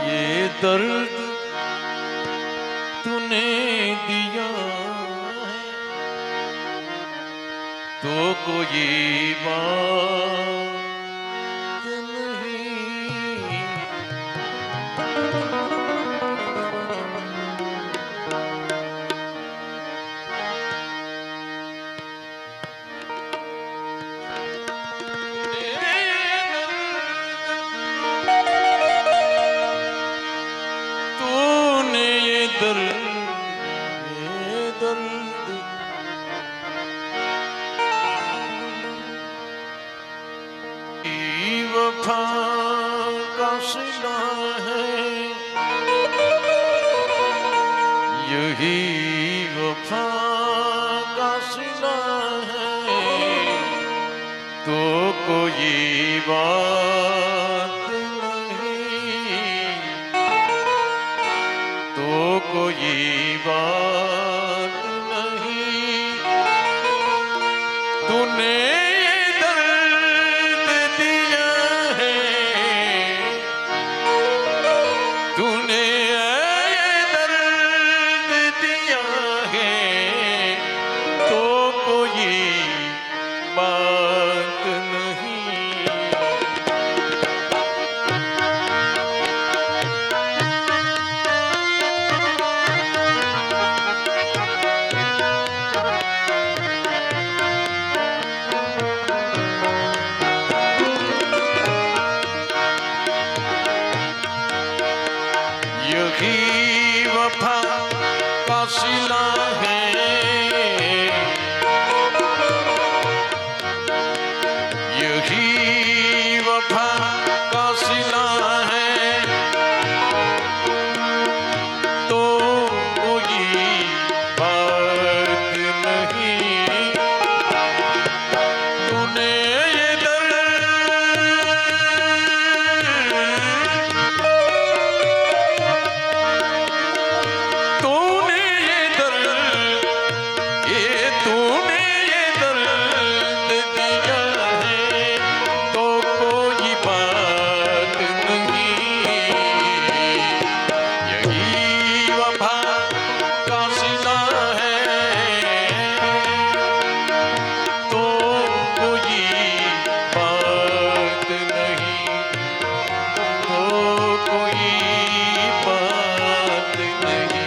ये दर्द तूने दिया है तो कोई बात नहीं। तूने ये दर्द वफा का सिला है, यही वफा का सिला है तो कोई बात नहीं, तो कोई बात नहीं। तूने बात नहीं। यही वफा का सिला है, यही वफा का सिला है तो कोई बात नहीं। तूने ये दर्द तूने ये दर्द तूने ये दर्द दिया है तो कोई बात नहीं। यही वफा का सिला है तो कोई बात नहीं, तो कोई बात नहीं।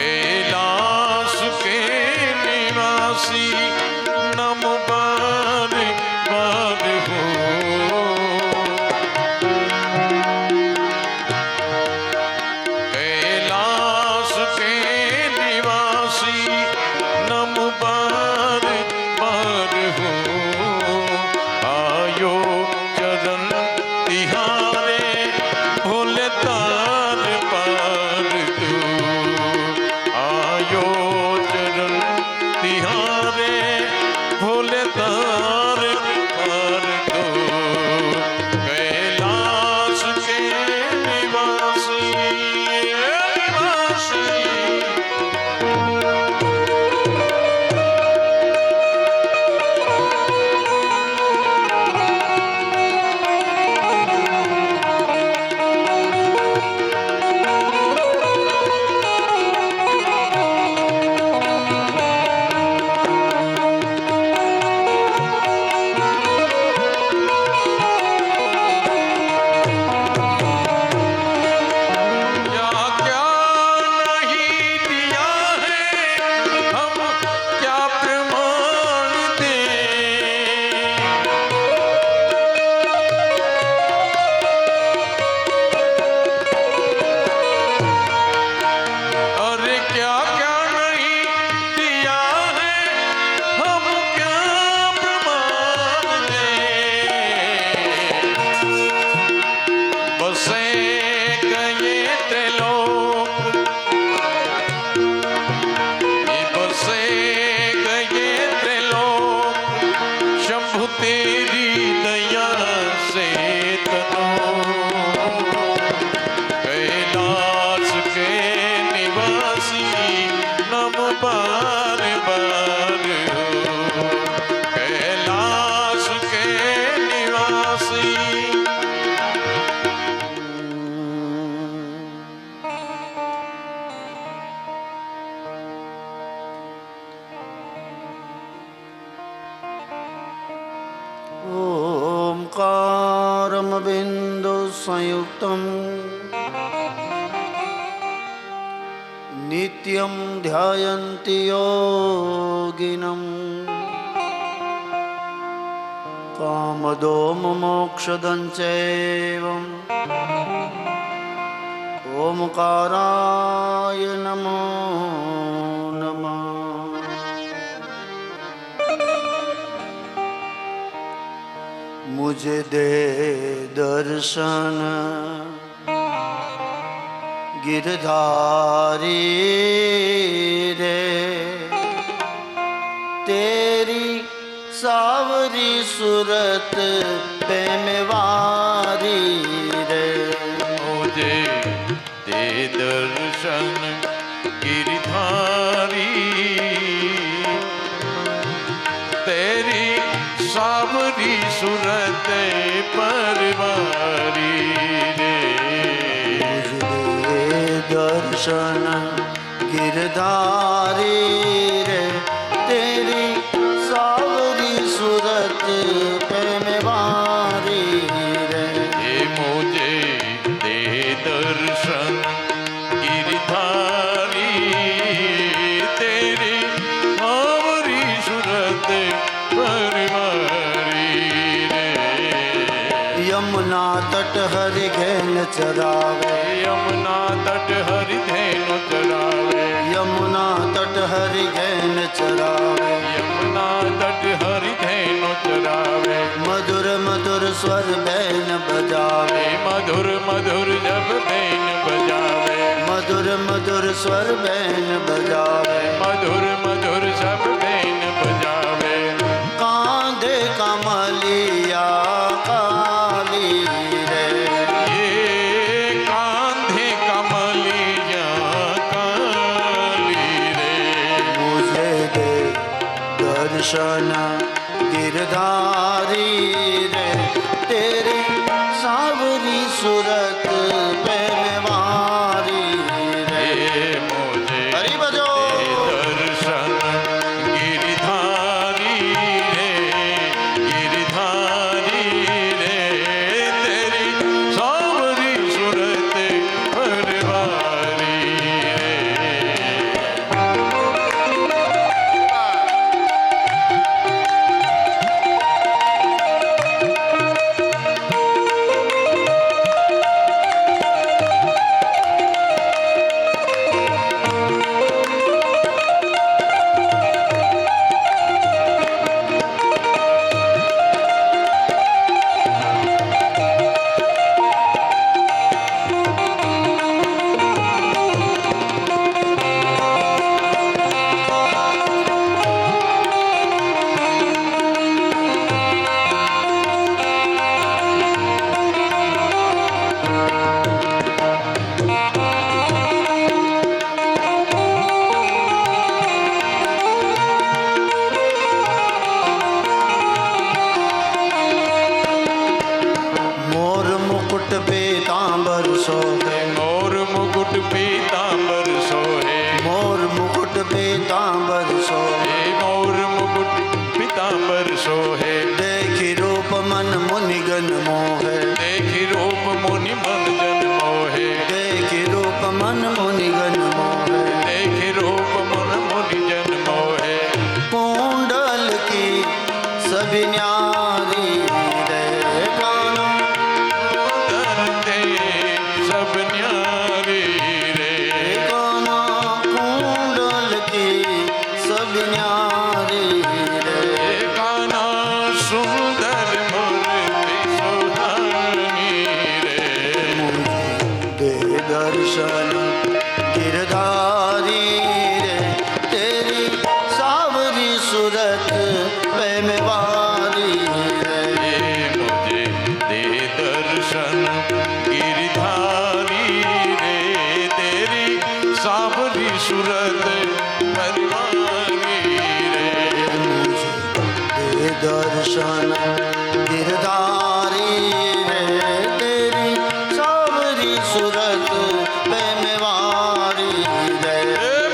कैलाश के निवासी नम बार बार हो, कैलाश के निवासी नम बार बार हो। आयो चरण तिहारे भोले तार पार तू, आयो चरण तिहारे बार बार हो कैलाश के निवासी। ओंकारमबिन्दु संयुक्तं नित्यं ध्यायन्ति योगिनम् कामदोममोक्षदं चैवम् ओंकाराय नमो नमः। मुझे दे दर्शन गिरधारी रे, तेरी सावरी सूरत पे मेवारी रे। मुझे दे दर्शन गिरधारी, तेरी सावरी सूरत परवारी रे। मुझे दर्शन गिरधारी रे, तेरी सावरी सूरत पे मेवारी रे। मुझे दे दर्शन गिरधारी, तेरी सावरी सूरत परवारी रे। यमुना तट हरि घेन चरावे, यमुना तट हरि धेनु चरावे, यमुना तट हरि घेन चरावे। यमुना तट हरि धेनु चरावे। मधुर मधुर स्वर बैन बजावे, मधुर मधुर जब बैन बजावे, मधुर मधुर स्वर बैन बजावे। मधुर मधुर सब बैन बजावे। कांधे कमलिया काली रे, ये कांधे कमलिया काली रे। मुझे दे दर्शन गिरधारी रे, तेरी सावरी सूरत पे मेवारी रे। मुझे हरि बजो दर्शन गिरधारी रे, गिरधारी रे, तेरी सावरी सूरत परवारी रे। सोहे, मोर मुकुट पीतांबर सोहे, मोर मुकुट पीतांबर सोहे। मोर मुकुट पीतांबर सोहे। देखी रूप मन मुनिगन मोहे, देखी रूप मुनि मन जन मोहे। देखी रूप मन मुनिगन मोहे। देखी रूप मन मुनि जन मोहे। कुंडल की सभी न्यारी रे काना, धरते सब न्यारी रे काना कुंडल की दर्शन गिरधारी रे तेरी सावरी सूरत पे मेवारी रे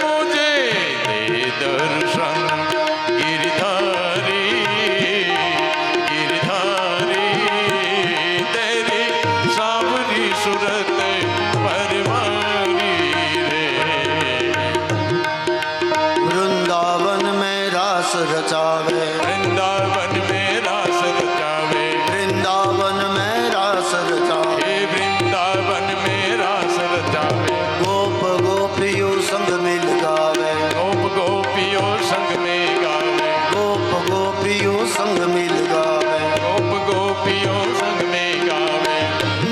मुझे दे दर्शन गिरधारी गिरधारी तेरी सावरी सूरत परवारी रे वृंदावन में रास रचावे वृंदावन में रास रचावे वृंदावन में रास रचावे हे वृंदावन में रास रचावे गोप गोपियों संग मिल गावे गोप गोपियों संग में गावे गोप गोपियों संग मिल गावे गोप गोपियों संग में गावे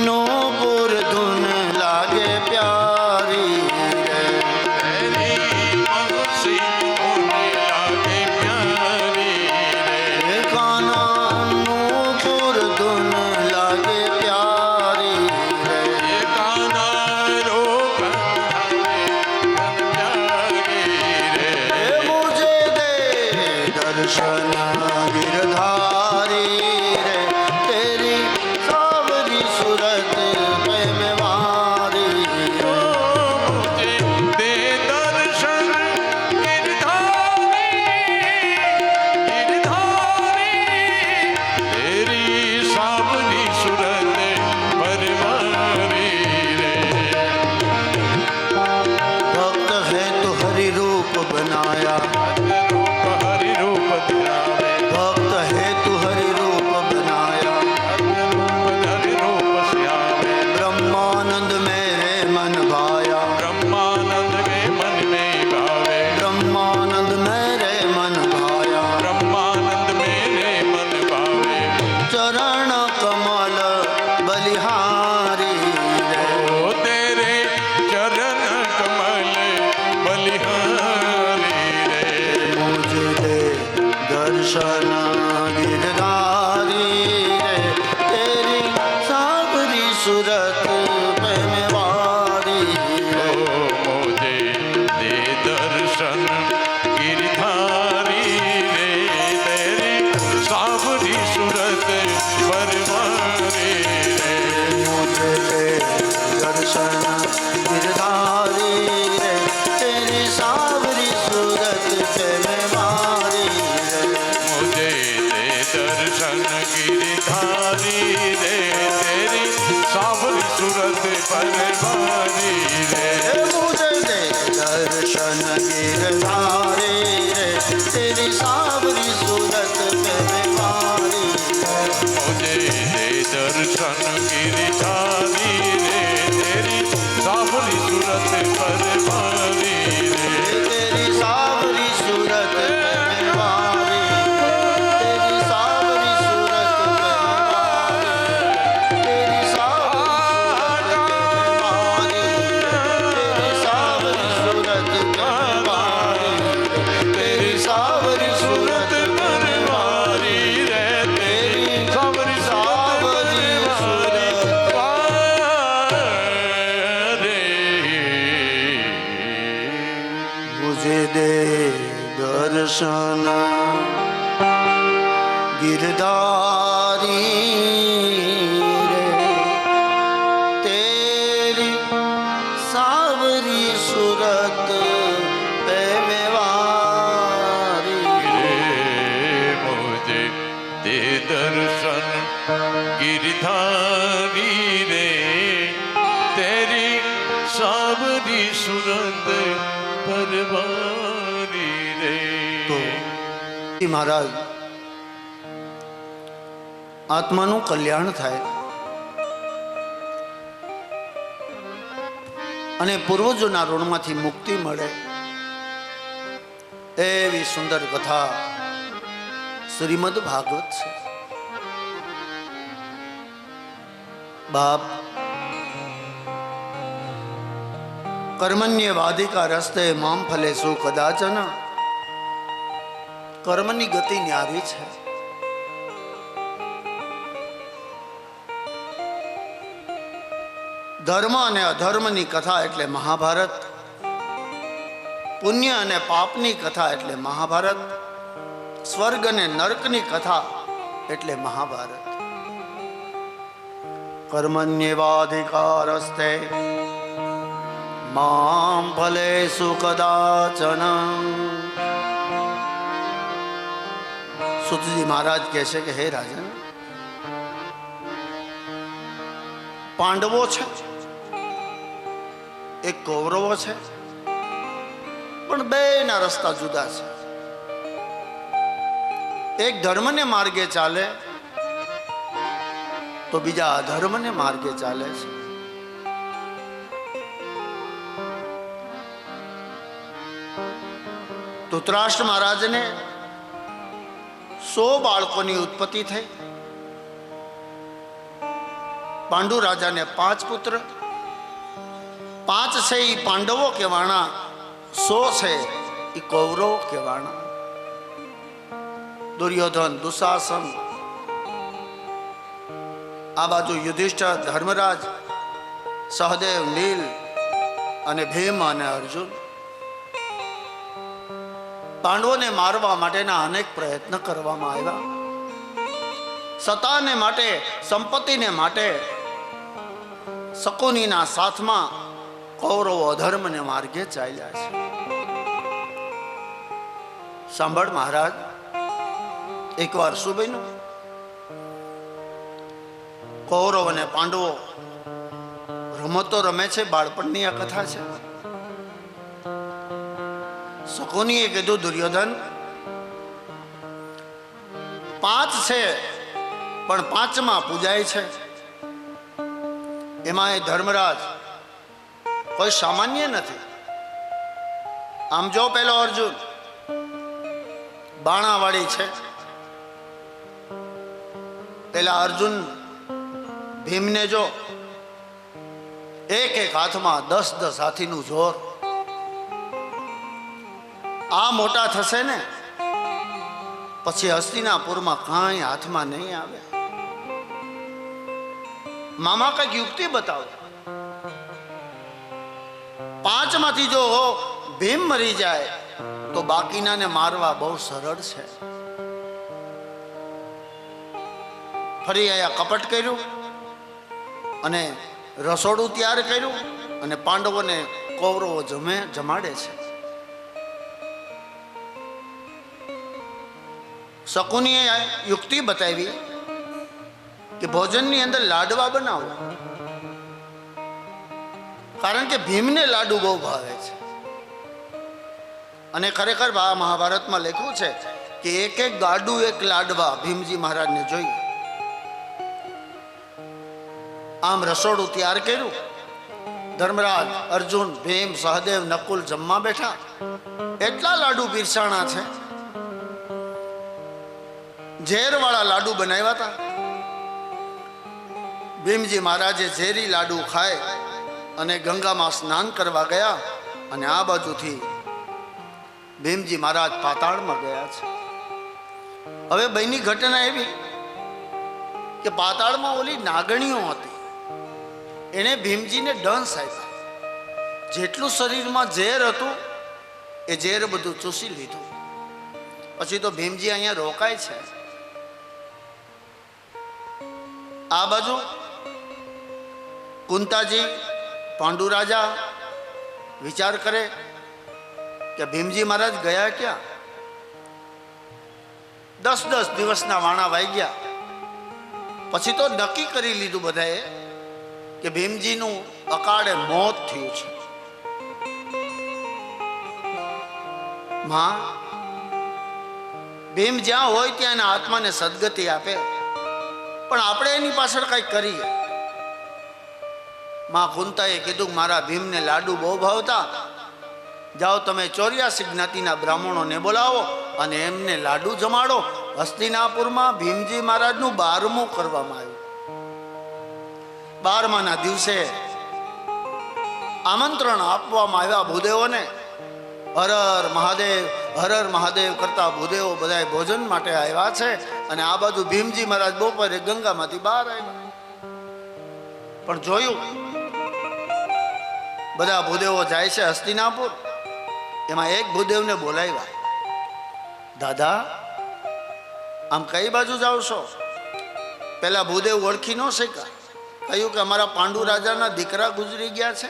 नूपुर धुन लागे प्यारी रे तेरी मौसी होने लागे प्यारी रे हे कान्हा नूपुर धुन लागे प्यारी रे ये कान्हा रूप प्यारी रे हे मुझे दे दर्शन गिरधारी रे तेरी सावरी सूरत पे मेवारी रे मुझे दे दर्शन गिरधारी गिरधारी तेरी सावरी सूरत परवारी रे भक्त है तो हरि रूप बनाया रूप हरि रूप ध्यावे भक्त है तू हरि रूप बनाया रूप हरि रूप श्यावे ब्रह्मानंद मेरे मन भाया ब्रह्मानंद के मन में भावे ब्रह्मानंद मेरे मन भाया ब्रह्मानंद मेरे मन भावे चरण कमल बलिहारी रे ओ तेरे चरण कमल बलिहारी रे मुझे दे दर्शन गिरधारी रे तेरी सावरी सूरत पे मेवारी रे ओ मुझे दे दर्शन गिरधारी रे तेरी सावरी सूरत परवारी रे मुझे दे दर्शन गिरधारी रे तेरी सावरी सूरत पे मेवारी रे मुझे दे दर्शन गिरधारी रे तेरी सावरी सूरत परवारी रे मुझे दे दर्शन गिरधारी रे तेरी सावरी सूरत पे मेवारी रे मुझे दे दर्शन गिरधारी रे तेरी सावरी सूरत परवारी रे तेरी सावरी सूरत पे मेवारी तेरी सावरी सूरत पे मेवारी तेरी सावरी सूरत पे मेवारी तेरी सावरी सूरत पे परवारी रे तेरी सावरी सावरी सूरत मुझे दे दर्शन गिरधारी रे तेरी सावरी सूरत पे मेवारी मुझे दे दर्शन गिरधारी रे तेरी सावरी सूरत परवारी रे તો મહારાજ આત્માનું કલ્યાણ થાય અને પૂર્વજોના ઋણમાંથી મુક્તિ મળે એવી સુંદર કથા શ્રીમદ ભાગવત છે. બાપ કર્મण्यवाधिका રસ્તે મામ ફલે સુ કદાચન કર્મની ગતિ ન્યારી છે. ધર્મ અને અધર્મની કથા એટલે મહાભારત, પુણ્ય અને પાપની કથા એટલે મહાભારત, સ્વર્ગ અને નરકની કથા એટલે મહાભારત. કર્મણ્યેવાધિકારસ્તે મામ ફલેષુ કદાચન. સુતજી મહારાજ કહે છે કે હે રાજન, પાંડવો છે, એક કૌરવો છે, પણ બેના રસ્તા જુદા છે. એક ધર્મને માર્ગે ચાલે તો બીજા અધર્મને માર્ગે ચાલે છે. ધૃતરાષ્ટ્ર મહારાજને 100 બાળકોની ઉત્પત્તિ થઈ. પાંડુ રાજાને 5 પુત્ર, 5 છે એ પાંડવો કહેવાના, 100 છે એ કૌરવો કહેવાના. દુર્યોધન, દુશાસન, આ બાજુ યુધિષ્ઠિર, ધર્મરાજ, સહદેવ, નીલ અને ભીમ અને અર્જુન. પાંડવોને મારવા માટેના અનેક પ્રયત્ન કરવામાં આવ્યા. સત્તાને માટે, સંપત્તિને માટે શકુનીના સાથમાં કૌરવો અધર્મને માર્ગે ચાલ્યા છે. સાંભળ મહારાજ, એકવાર શું બન્યું? કૌરવ અને પાંડવો રમતો રમે છે, બાળપણની આ કથા છે. શકુનીએ કીધું, દુર્યોધન 5 છે પણ 5માં પૂજાય છે. એમાં એ ધર્મરાજ કોઈ સામાન્ય નથી. આમ જો પેલો અર્જુન બાણાવાળી છે, પેલા અર્જુન ભીમને જો, એક હાથમાં 10 હાથીનું જોર. આ મોટા થશે ને પછી હસ્તિનાપુરમાં કાંઈ હાથમાં નહીં આવે. મામા કઈક યુક્તિ બતાવો. 5માંથી જો ભીમ મરી જાય તો બાકીનાને મારવા બહુ સરળ છે. ફરી અહીંયા કપટ કર્યું અને રસોડું તૈયાર કર્યું અને પાંડવોને કૌરવો જમાડે છે. શકુનીએ યુક્તિ બતાવી કે ભોજનની અંદર લાડવા બનાવો, કારણ કે ભીમને લાડુ બહુ ભાવે છે. અને ખરેખર મહાભારતમાં લખ્યું છે કે એક ગાડુ, એક લાડવા ભીમજી મહારાજને જોઈ. આમ રસોડું તૈયાર કર્યું. ધર્મરાજ, અર્જુન, ભીમ, સહદેવ, નકુલ જમવા બેઠા. એટલા લાડુ પીરસાણા છે. ઝેરવાળા લાડુ બનાવ્યા હતા. ભીમજી મહારાજે ઝેરી લાડુ ખાય અને ગંગામાં સ્નાન કરવા ગયા. અને આ બાજુથી ભીમજી મહારાજ પાતાળમાં ગયા છે. હવે બહેની ઘટના એવી કે પાતાળમાં ઓલી નાગણીઓ હતી, એણે ભીમજીને ડંસ આપ્યા. જેટલું શરીરમાં ઝેર હતું એ ઝેર બધું ચૂસી લીધું. પછી તો ભીમજી અહીંયા રોકાય છે. આ બાજુ કુંતાજી, પાંડુ રાજા વિચાર કરે કે ભીમજી મહારાજ ગયા ક્યાં? 10 દિવસના વાણા વાઈ ગયા. પછી તો નક્કી કરી લીધું બધાએ કે ભીમજીનું અકાળે મોત થયું છે. માં, ભીમ જ્યાં હોય ત્યાં એના આત્માને સદગતિ આપે, પણ આપણે એની પાછળ કંઈક કરીએ. માં કુંતાએ કીધું, મારા ભીમને લાડુ બહુ ભાવતા, જાઓ તમે 84 જ્ઞાતિના બ્રાહ્મણોને બોલાવો અને એમને લાડુ જમાડો. હસ્તિનાપુરમાં ભીમજી મહારાજનું 12મું કરવામાં આવ્યું. 12માના દિવસે આમંત્રણ આપવામાં આવ્યા ભૂદેવોને. હર હર મહાદેવ, હર હર મહાદેવ કરતા ભૂદેવો બધા ભોજન માટે આવ્યા છે. અને આ બાજુ ભીમજી મહારાજ બપોરે ગંગામાંથી બહાર આવ્યા. પણ જોયું, બધા ભૂદેવો જાય છે હસ્તિનાપુર. એમાં એક ભૂદેવને બોલાવ્યા. દાદા, આમ કઈ બાજુ જાઓ છો? પેલા ભૂદેવ ઓળખી ન શક્યા. કહ્યું કે અમારા પાંડુ રાજાના દીકરા ગુજરી ગયા છે,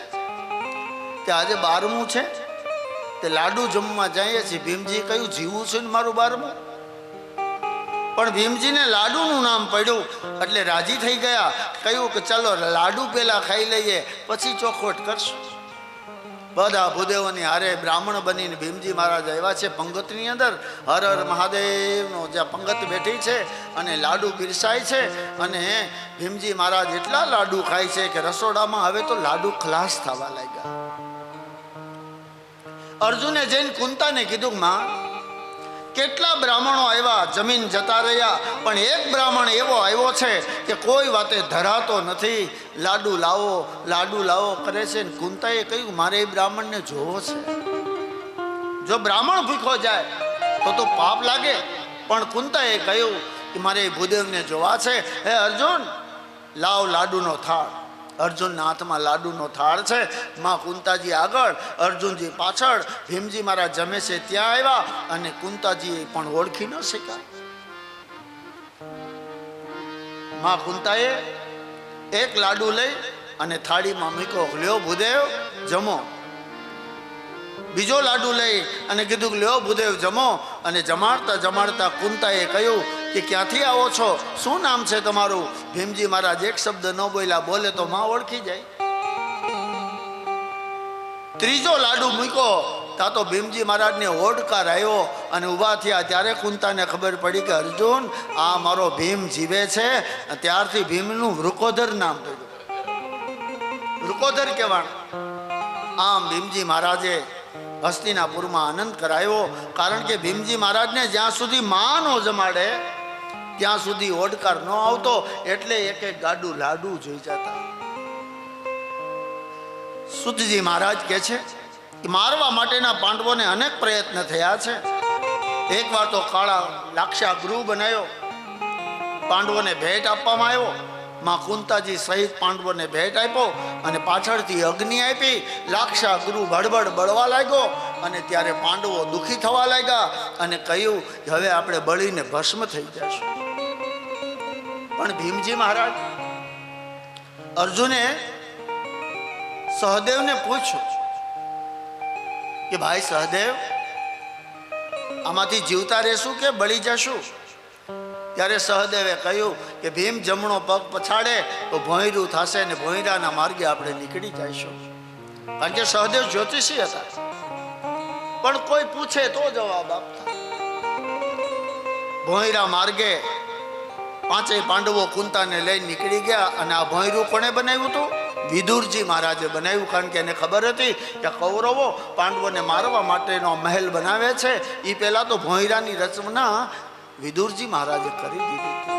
તે આજે 12મું છે, તે લાડુ જમવા જઈએ છીએ. ભીમજી કહ્યું જીવું છે ને મારું 12મું? પણ ભીમજીને લાડુનું નામ પડ્યું એટલે રાજી થઈ ગયા. કહ્યું કે ચાલો લાડુ પેલા ખાઈ લઈએ પછી ચોખવટ કરશું. બધા ભૂદેવોની હારે બ્રાહ્મણ બનીને ભીમજી મહારાજ આવ્યા છે પંગતની અંદર. હર હર મહાદેવનો જ્યાં પંગત બેઠી છે અને લાડુ પીરસાય છે. અને ભીમજી મહારાજ એટલા લાડુ ખાય છે કે રસોડામાં હવે તો લાડુ ખલાસ થવા લાગ્યા. અર્જુને જઈને કુંતાને કીધું, માં કેટલા બ્રાહ્મણો આવ્યા, જમીન જતા રહ્યા, પણ એક બ્રાહ્મણ એવો આવ્યો છે કે કોઈ વાતે ધરાતો નથી. લાડુ લાવો લાડુ લાવો કરે છે. કુંતાએ કહ્યું મારે એ બ્રાહ્મણને જોવો છે. જો બ્રાહ્મણ ભૂખો જાય તો પાપ લાગે, પણ કુંતાએ કહ્યું કે મારે ભૂદેવને જોવા છે. હે અર્જુન, લાવ લાડુનો થાળ. અર્જુનના હાથમાં લાડુનો થાળ છે. માં કુંતાજી આગળ, અર્જુનજી પાછળ. ભીમજી મારા જમે છે ત્યાં આવ્યા અને કુંતાજી પણ ઓળખી ન શક્યા. માં કુંતાએ એક લાડુ લઈ અને થાળીમાં મૂક્યો. લ્યો ભૂદેવ જમો. બીજો લાડુ લઈ અને કીધું કે લ્યો ભૂદેવ જમો. અને જમાડતા જમાડતા કુંતાએ કહ્યું કે ક્યાંથી આવો છો, શું નામ છે તમારું? ભીમજી મહારાજ એક શબ્દ ન બોલ્યા, બોલે તો માં ઓળખી જાય. ત્રીજો લાડુ મૂક્યો ત્યાં તો ભીમજી મહારાજને ઓડકાર આવ્યો અને ઊભા થયા. ત્યારે કુંતાને ખબર પડી કે અર્જુન, આ મારો ભીમ જીવે છે. ત્યારથી ભીમનું વૃકોધર નામ પડ્યું. વૃકોધર કહેવાનું. આમ ભીમજી મહારાજે હસ્તિનાપુરમાં આનંદ કરાયો. કારણ કે ભીમજી મહારાજને જ્યાં સુધી માં નો જમાડે ત્યાં સુધી ઓડકાર ન આવતો. એટલે એક એક ગાડું લાડુ જોઈ જતા. સુતજી મહારાજ કહે છે કે મારવા માટેના પાંડવોને અનેક પ્રયત્ન થયા છે. એકવાર તો કાળા લાક્ષા ગૃહ બનાવ્યો, પાંડવોને ભેટ આપવામાં આવ્યો. માં કુંતાજી સહિત પાંડવોને ભેટ આપ્યો અને પાછળથી અગ્નિ આપી. લાક્ષા ગૃહ બળબડ બળવા લાગ્યો અને ત્યારે પાંડવો દુઃખી થવા લાગ્યા અને કહ્યું કે હવે આપણે બળીને ભસ્મ થઈ જશું. પણ ભીમજી મહારાજ, અર્જુને સહદેવને પૂછ્યું કે ભાઈ સહદેવ, આમાંથી જીવતા રહેશું કે બળી જશું? ત્યારે સહદેવે કહ્યું કે ભીમ જમણો પગ પછાડે તો ભોંયરું થશે ને ભોંયરાના માર્ગે આપણે નીકળી જઈશું. કારણ કે સહદેવ જ્યોતિષી હતા, પણ કોઈ પૂછે તો જવાબ આપતા. ભોંયરા માર્ગે પાંચેય પાંડવો કુંતાને લઈને નીકળી ગયા. અને આ ભોંયરું કોણે બનાવ્યું હતું? વિદુરજી મહારાજે બનાવ્યું. કારણ કે એને ખબર હતી કે કૌરવો પાંડવોને મારવા માટેનો મહેલ બનાવે છે. એ પહેલા તો ભોંયરાની રચના વિદુરજી મહારાજે કરી દીધી હતી.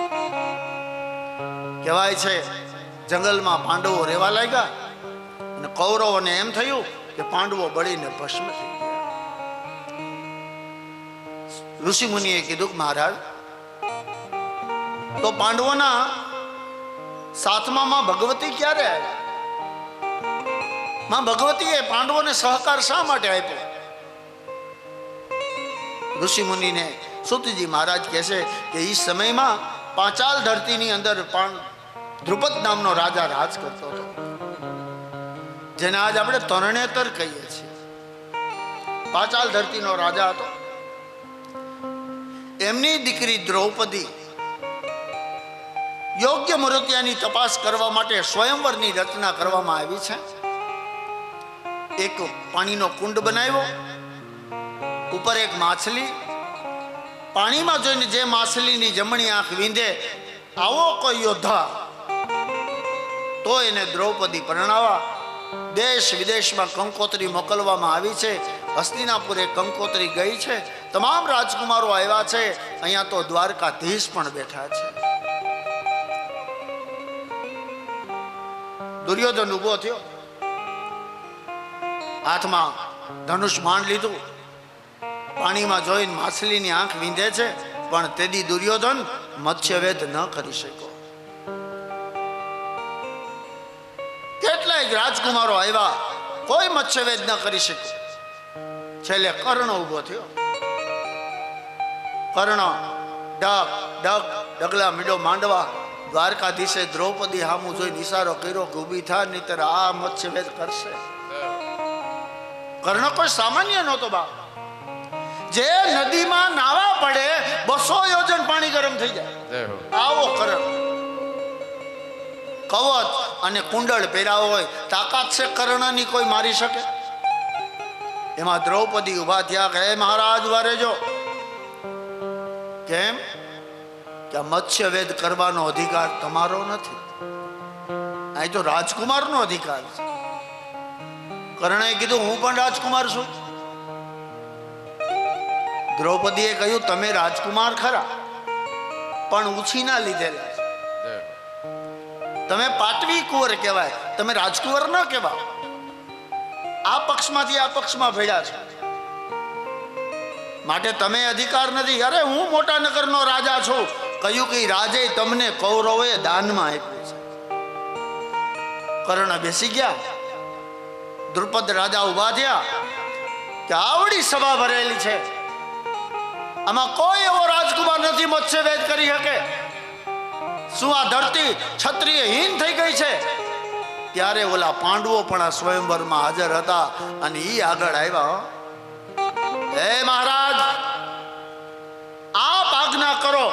કહેવાય છે જંગલમાં પાંડવો રહેવા લાગ્યા અને કૌરવોને એમ થયું કે પાંડવો બળીને ભસ્મ થઈ ગયા. ઋષિ મુનિએ કીધું કે મહારાજ, તો પાંડવોના સાથમાં માં ભગવતી ક્યારે આવ્યા? માં ભગવતીએ પાંડવોને સહકાર શા માટે આપ્યો? ઋષિ મુનિને સુતજી મહારાજ કહે છે કે એ સમયમાં પાંચાલ ધરતીની અંદર દ્રુપદ નામનો રાજા રાજ કરતો હતો, જેને આજ આપણે તરણેતર કહીએ છીએ. પાંચાલ ધરતીનો રાજા હતો. એમની દીકરી દ્રૌપદી યોગ્ય મૂર્તિયાની તપાસ કરવા માટે સ્વયંવરની રચના કરવામાં આવી છે. એક પાણીનો કુંડ બનાવ્યો, ઉપર એક માછલી. પાણીમાં જોઈને જે માછલીની જમણી આંખ વીંધે આવો કોઈ યોદ્ધા તો એને દ્રૌપદી પરણાવા. દેશ વિદેશમાં કંકોત્રી મોકલવામાં આવી છે. હસ્તિનાપુરે કંકોત્રી ગઈ છે. તમામ રાજકુમારો આવ્યા છે. અહીંયા તો દ્વારકાધીશ પણ બેઠા છે. દુર્યોધન ઉભો થયો, હાથમાં ધનુષ બાણ લીધું. પાણીમાં જોઈને માછલીની આંખ વીંધે છે, પણ તેદી દુર્યોધન મત્સ્યવેદ ન કરી શક્યો. કેટલાય રાજકુમારો આવ્યા, કોઈ મત્સ્યવેદ ન કરી શક્યો. છેલ્લે કર્ણ ઉભો થયો. કર્ણ ડગ ડગ ડગલા મીડો માંડવા. દ્વારકાધીશે દ્રૌપદી હામું જોઈ નિસારો કર્યો કે ઊભી થા, નહીંતર આ મત્સ્યવેદ કરશે. કર્ણ કોઈ સામાન્ય નહોતો બાપ. જે નદીમાં નાવા પડે 200 યોજન પાણી ગરમ થઈ જાય, આવો કર્ણ. કવચ અને કુંડળ પહેર્યા હોય, તાકાત છે કર્ણની કોઈ મારી શકે? એમાં દ્રૌપદી ઉભા થયા કે હે મહારાજ ઉભા રહેજો. કેમ કે મત્સ્યવેદ કરવાનો અધિકાર તમારો નથી, અહીં તો રાજકુમારનો અધિકાર છે. કર્ણએ કીધું હું પણ રાજકુમાર છું. દ્રૌપદીએ કહ્યું તમે રાજકુમાર ખરા, પણ ઉછીના લીધેલા છે. તમે પાટવી કુંવર કહેવાય, તમે રાજકુંવર ન કહેવાય. આ પક્ષમાંથી આ પક્ષમાં ભેળ્યા છે, માટે તમે અધિકાર નથી. અરે હું મોટા નગરનો રાજા છું. કહ્યું કે રાજે તમને કૌરવોએ દાનમાં આપ્યું છે. કર્ણ બેસી ગયા. દ્રુપદ રાજા ઉભા થયા કે આવડી સભા ભરેલી છે, આમાં કોઈ એવો રાજકુમાર નથી મત્સ્યવેદ કરી શકે. શું આ ધરતી ક્ષત્રિયહીન થઈ ગઈ છે? ત્યારે ઓલા પાંડવો પણ આ સ્વયંવરમાં હાજર હતા અને ઈ આગળ આવ્યા. હે મહારાજ, આપ આજ્ઞા કરો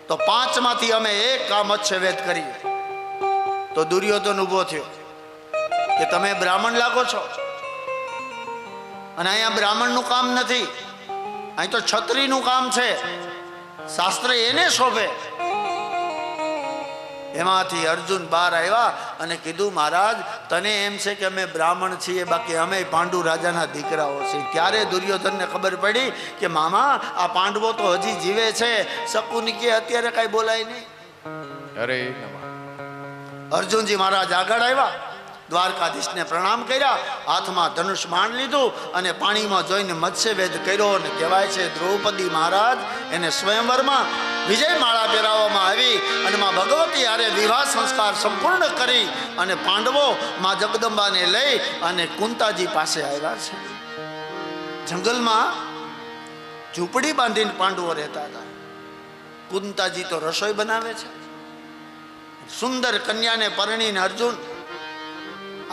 તો 5 માંથી અમે એક આ મત્સ્યવેદ કરીએ. તો દુર્યોધન ઉભો થયો કે તમે બ્રાહ્મણ લાગો છો, અને અહીંયા બ્રાહ્મણનું કામ નથી, અહીં તો ક્ષત્રિયનું કામ છે. શાસ્ત્ર એને શોભે. એમાંથી અર્જુન બહાર આવ્યા અને કીધું મહારાજ તને એમ છે કે અમે બ્રાહ્મણ છીએ, બાકી અમે પાંડુ રાજાના દીકરાઓ છીએ. ત્યારે દુર્યોધનને ખબર પડી કે મામા આ પાંડવો તો હજી જીવે છે. શકુની કે અત્યારે કઈ બોલાય નહીં. અરે અર્જુનજી મહારાજ આગળ આવ્યા, દ્વારકાધીશને પ્રણામ કર્યા, હાથમાં ધનુષ બાણ લીધું અને પાણીમાં જોઈને મત્સ્યવેદ કર્યો. અને કહેવાય છે દ્રૌપદી મહારાજ એને સ્વયંવરમાં વિજય માળા પહેરાવવામાં આવી અને માં ભગવતી હારે વિવાહ સંસ્કાર સંપૂર્ણ કરી અને પાંડવો માં જગદંબાને લઈ અને કુંતાજી પાસે આવ્યા છે. જંગલમાં ઝૂંપડી બાંધીને પાંડવો રહેતા હતા. કુંતાજી તો રસોઈ બનાવે છે. સુંદર કન્યાને પરણીને અર્જુન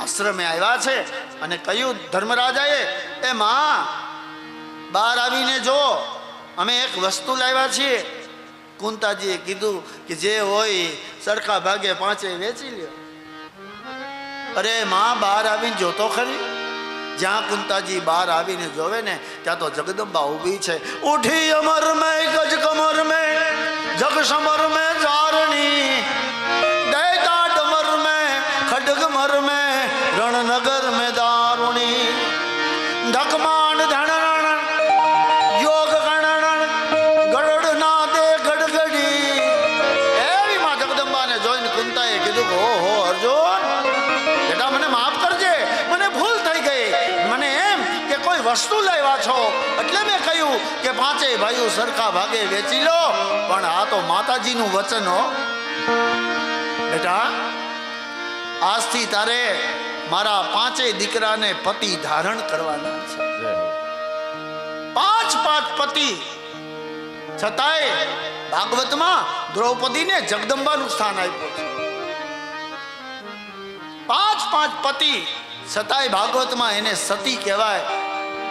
આશ્રમે આવ્યા છે અને કહ્યું ધર્મરાજાએ, એ માં બહાર આવીને જો, અમે એક વસ્તુ લાવ્યા છીએ. કુંતાજીએ કીધું કે જે હોય સરખા ભાગે 5 વેચી લ્યો. અરે માં બહાર આવીને જોતો ખરી. જ્યાં કુંતાજી બહાર આવીને જોવે ને ત્યાં તો જગદંબા ઊભી છે. ઉઠી અમર મેં ગજ કમર મેં જગ સમર મેં જારણી, દેતા ડમર મેં ખડગ મર મેં રણનગર મેં દારુણી, ધકમાન ધણરણ યોગ ગણણ ગરડ ના દે ગડગડી. એવી માં જગદંબાને જોઈને કુંતાએ કીધું ઓહો અર્જુન બેટા મને માફ કરજે, મને ભૂલ થઈ ગઈ. મને એમ કે કોઈ વસ્તુ લાવ્યા છો એટલે મેં કહ્યું કે 5 ભાઈઓ સરખા ભાગે વેચી લો, પણ આ તો માતાજીનું વચન હો બેટા. આજથી તારે મારા 5 દીકરાને પતિ ધારણ કરવાના છે. 5 પતિ. છતાંય ભાગવતમાં દ્રૌપદીને જગદંબાનું સ્થાન આપ્યું છે. 5 પતિ છતાંય ભાગવતમાં એને સતી કહેવાય.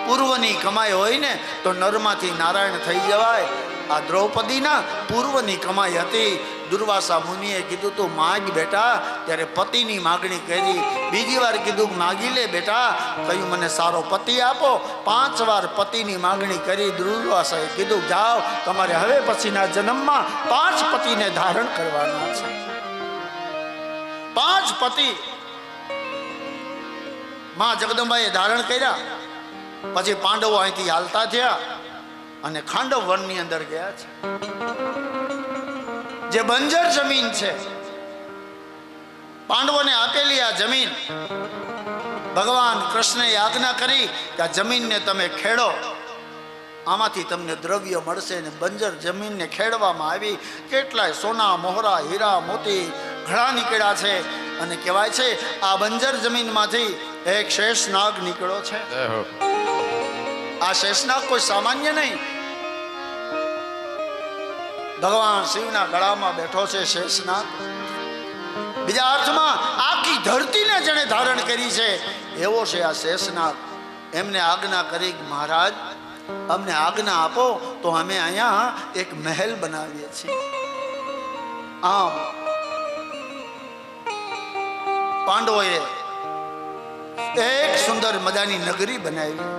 પૂર્વની કમાઈ હોય ને તો નરમાંથી નારાયણ થઈ જવાય. આ દ્રૌપદીના પૂર્વની કમાઈ હતી. દુર્વાસા મુનિએ કીધું તું માગ બેટા, ત્યારે પતિની માગણી કરી. બીજી વાર કીધું માગી લે બેટા. કહ્યું મને સારો પતિ આપો. 5 વાર પતિની માગણી કરી. દુર્વાસાએ કીધું જાઓ તમારે હવે પછીના જન્મમાં 5 પતિને ધારણ કરવાના છે. 5 પતિ માં જગદંબાએ ધારણ કર્યા. પછી પાંડવો અહીંથી હાલતા થયા અને ખાંડવ વનની અંદર ગયા છે. જે બંજર જમીન છે, પાંડવોને આપેલી આ જમીન ભગવાન કૃષ્ણએ આજ્ઞા કરી કે આ જમીનને તમે ખેડો, આમાંથી તમને દ્રવ્ય મળશે. ને બંજર જમીનને ખેડવામાં આવી. કેટલાય સોના મોહરા હીરા મોતી ઘણા નીકળ્યા છે. અને કહેવાય છે આ બંજર જમીનમાંથી એક શેષનાગ નીકળ્યો છે. આ શેષનાગ કોઈ સામાન્ય નહીં. ભગવાન શિવના ગળામાં બેઠો છે શેષનાગ. બીજા અર્થમાં આખી ધરતીને જેણે ધારણ કરી છે એવો છે આ શેષનાગ. એમને આજ્ઞા કરી, મહારાજ અમને આજ્ઞા આપો તો અમે અહીંયા એક મહેલ બનાવીએ છીએ. આમ પાંડવોએ એક સુંદર મજાની નગરી બનાવી.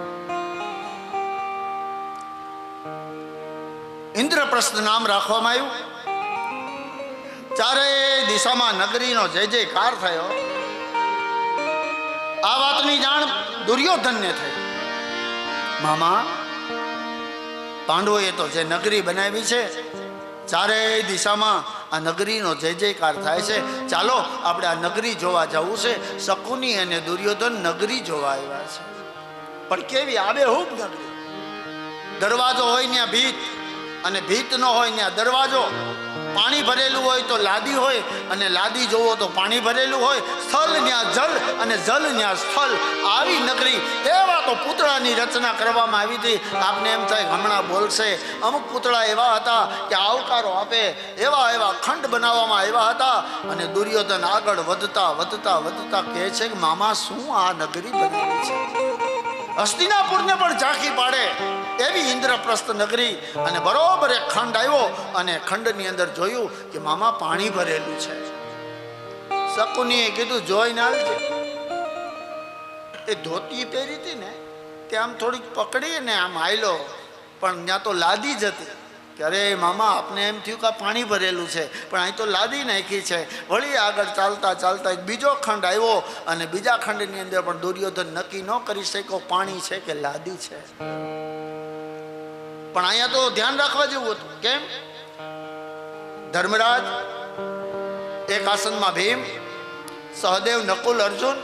ઇન્દ્રપ્રસ્થ નામ રાખવામાં આવ્યું. ચારે દિશામાં નગરીનો જય જયકાર થયો. આ વાતની જાણ દુર્યોધનને થઈ. મામા, પાંડવોએ તો જે નગરી બનાવી છે, ચારેય દિશામાં આ નગરીનો જય જયકાર થાય છે. ચાલો આપણે આ નગરી જોવા જવું છે. શકુની અને દુર્યોધન નગરી જોવા આવ્યા છે. પણ કેવી આબેહૂબ નગરી. દરવાજો હોય ત્યાં ભીત, અને ભીત ન હોય ત્યાં દરવાજો. પાણી ભરેલું હોય તો લાદી હોય, અને લાદી જોવો તો પાણી ભરેલું હોય. સ્થળ ત્યાં જલ, અને જલ ત્યાં સ્થળ. આવી નગરી. એવા તો પૂતળાની રચના કરવામાં આવી હતી. આપને એમ થાય હમણાં બોલશે. અમુક પૂતળા એવા હતા કે આવકારો આપે, એવા એવા ખંડ બનાવવામાં આવ્યા હતા. અને દુર્યોધન આગળ વધતા વધતા વધતા કહે છે કે મામા, શું આ નગરી બનાવી છે? હસ્તિનાપુરને પણ ઝાંખી પાડે એવી ઇન્દ્રપ્રસ્થ નગરી. અને બરોબર એક ખંડ આવ્યો, અને ખંડની અંદર જોયું કે મામા પાણી ભરેલું છે. શકુનીએ કીધું, જોઈને આવજે. એ ધોતી પહેરી હતી ને, તે આમ થોડીક પકડી ને આમ આયલો, પણ ત્યાં તો લાદી જ હતી. કે અરે મામા, આપને એમ થયું કે પાણી ભરેલું છે, પણ અહીં તો લાદી નાખી છે. વળી આગળ ચાલતા ચાલતા એક બીજો ખંડ આવ્યો, અને બીજા ખંડની અંદર પણ દુર્યોધન નક્કી ન કરી શક્યો પાણી છે કે લાદી છે. પણ અહીંયા તો ધ્યાન રાખવા જેવું હતું. કેમ? ધર્મરાજ, એક આસનમાં ભીમ, સહદેવ, નકુલ, અર્જુન,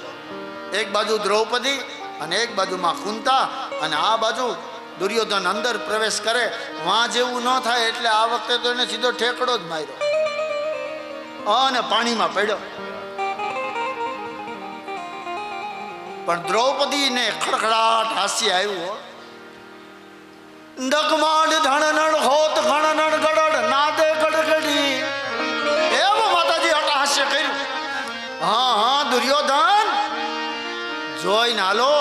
એક બાજુ દ્રૌપદી અને એક બાજુમાં કુંતા, અને આ બાજુ દુર્યોધન અંદર પ્રવેશ કરે. વાં જેવું ન થાય એટલે આ વખતે તો એને સીધો ઠેકડો જ માર્યો અને પાણીમાં પડ્યો. પણ દ્રૌપદીને ખડખડાટ હાસ્ય આવ્યું. ડગમાડ ધણનણ હોત ઘણનણ ગડડ નાદે ગડગડી. એવું માતાજી હટહાસ્ય કર્યું. હા હા દુર્યોધન, જોઈને હાલો.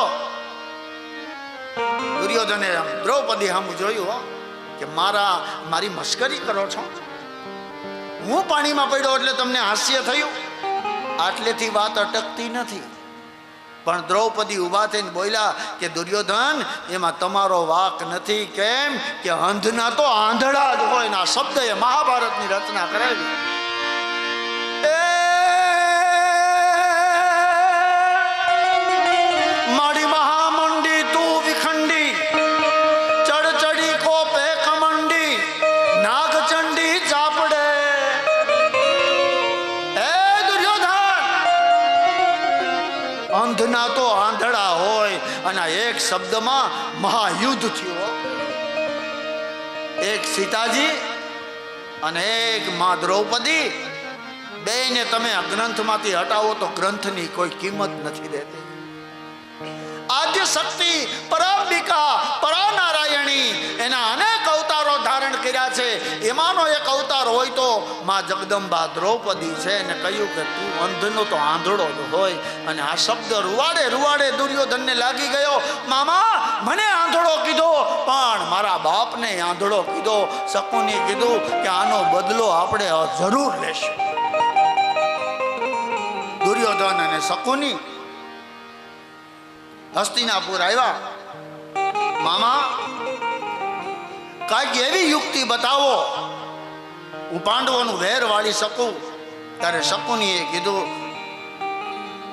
દુર્યોધને દ્રૌપદી સામું જોયું કે મારી મશ્કરી કરો છો? હું પાણીમાં પડ્યો એટલે તમને હાસ્ય થયું? આટલેથી વાત અટકતી નથી. પણ દ્રૌપદી ઊભા થઈને બોલ્યા કે દુર્યોધન, એમાં તમારો વાક નથી. કેમ કે અંધના તો આંધળા જ હોય. ના શબ્દ એ મહાભારતની રચના કરાવી. મારી મહામંડી તું વિખંડી, ચડ ચડી કોપે કમંડી, નાગચંડી ચાપડે. એ દુર્યોધન, અંધના તો આંધળા હોય, અને એક શબ્દમાં મહાયુદ્ધ થયું. એક સીતાજી અને એક માં દ્રૌપદી, બેને તમે આ ગ્રંથમાંથી હટાવો તો ગ્રંથની કોઈ કિંમત નથી રહેતી. આદ્ય શક્તિ, પરાંબિકા, પરાનારાયણી, એના અનેક અવતારો ધારણ કર્યા છે. એમાંનો એક અવતાર હોય તો માં જગદંબા દ્રૌપદી છે. એને કહ્યું કે તું અંધનો તો આંધળો જ હોય. અને આ શબ્દ રૂવાડે રૂવાડે દુર્યોધનને લાગી ગયો. મામા, મને આંધળો કીધો, પણ મારા બાપને આંધળો કીધો. શકુને કીધું કે આનો બદલો આપણે જરૂર લેશું. દુર્યોધન અને શકુની હસ્તિનાપુર આવ્યા. મામા, કાંઈક એવી યુક્તિ બતાવો હું પાંડવોનું વેર વાળી શકું. ત્યારે શકુનીએ કીધું,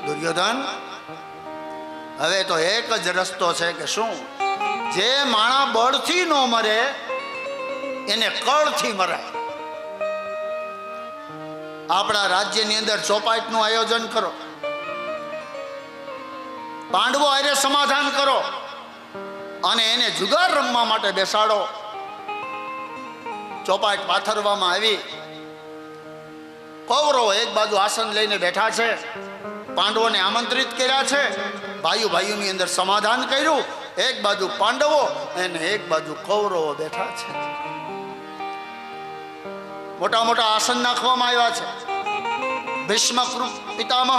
દુર્યોધન, હવે તો એક જ રસ્તો છે કે શું? જે માણા બળથી ન મરે એને કળથી મરાય. આપણા રાજ્યની અંદર ચોપાટનું આયોજન કરો, પાંડવો હારે સમાધાન કરો, અને એને જુગાર રમવા માટે બેસાડો. ચોપાટ પાથરવામાં આવી. કૌરવો એક બાજુ આસન લઈને બેઠા છે, પાંડવોને આમંત્રિત કર્યા છે. ભાઈઓની અંદર સમાધાન કર્યું. એક બાજુ પાંડવો અને એક બાજુ કૌરવો બેઠા છે. મોટા મોટા આસન નાખવામાં આવ્યા છે. ભીષ્મ પિતામહ,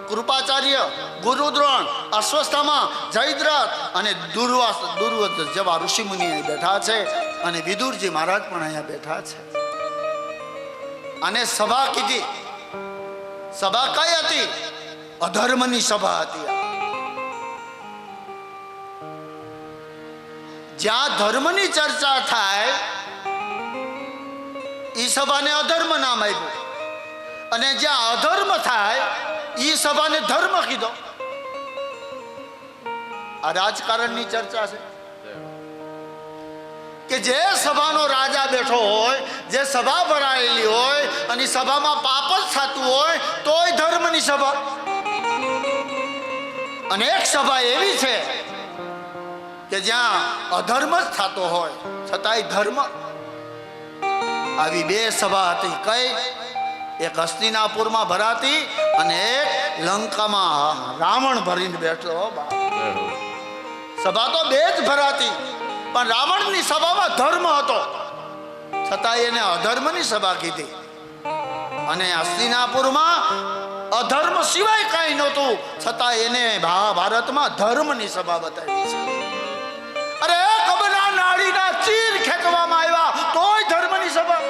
કૃપાચાર્ય, ગુરુદ્રોણ, અશ્વસ્થામા, જયદ્રથ અને દુર્વાસ જેવા ઋષિમુનિ અહીં બેઠા છે અને વિદુરજી મહારાજ પણ અહીંયા બેઠા છે. અને સભા કીધી. સભા કઈ હતી? અધર્મની સભા હતી. જ્યાં ધર્મની ચર્ચા થાય એ સભાને અધર્મ નામ આપ્યું, અને જ્યાં અધર્મ થાય એ સભાને ધર્મ કીધો. આ રાજકારણની ચર્ચા છે કે જે સભાનો રાજા બેઠો હોય, જે સભા ભરાયેલી હોય અને સભામાં પાપ જ થતું હોય તોય ધર્મની સભા. અને એક સભા એવી છે કે જ્યાં અધર્મ જ થતો હોય છતાંય ધર્મ. આવી બે સભા હતી. કઈ? એક હસ્તિનાપુરમાં ભરાતી અને એક લંકામાં રાવણ ભરીને બેઠો. સભા તો બે જ ભરાતી, પણ રાવણની સભામાં ધર્મ હતો છતાં એને અધર્મની સભા કીધી. અને હસ્તિનાપુરમાં અધર્મ સિવાય કઈ નહોતું છતાં એને ભારતમાં ધર્મની સભા બતાવી છે. અરે કબના નાડીના ચીર ખેંચવામાં આવ્યા તોય ધર્મની સભા.